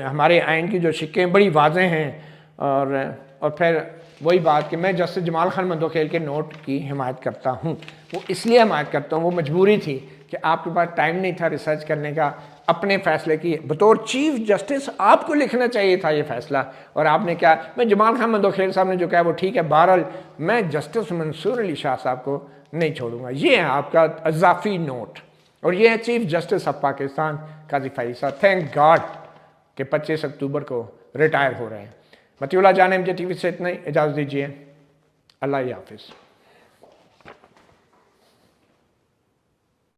ہمارے آئین کی جو شکیں بڑی واضح ہیں اور پھر وہی بات کہ میں جسٹس جمال خان مندوخیل کے نوٹ کی حمایت کرتا ہوں. وہ اس لیے حمایت کرتا ہوں, وہ مجبوری تھی کہ آپ کے پاس ٹائم نہیں تھا ریسرچ کرنے کا اپنے فیصلے کی. بطور چیف جسٹس آپ کو لکھنا چاہیے تھا یہ فیصلہ, اور آپ نے کیا, میں جمال خان مندوخیل صاحب نے جو کہا وہ ٹھیک ہے, بہرحال میں جسٹس منصور علی شاہ صاحب کو نہیں چھوڑوں گا. یہ ہے آپ کا اضافی نوٹ, اور یہ ہے چیف جسٹس آف پاکستان قاضی فائز صاحب. تھینک گاڈ کہ 25 اکتوبر کو ریٹائر ہو رہے ہیں. مطیع اللہ جان MJ TV سے اتنا ہی, اجازت دیجیے. اللہ حافظ.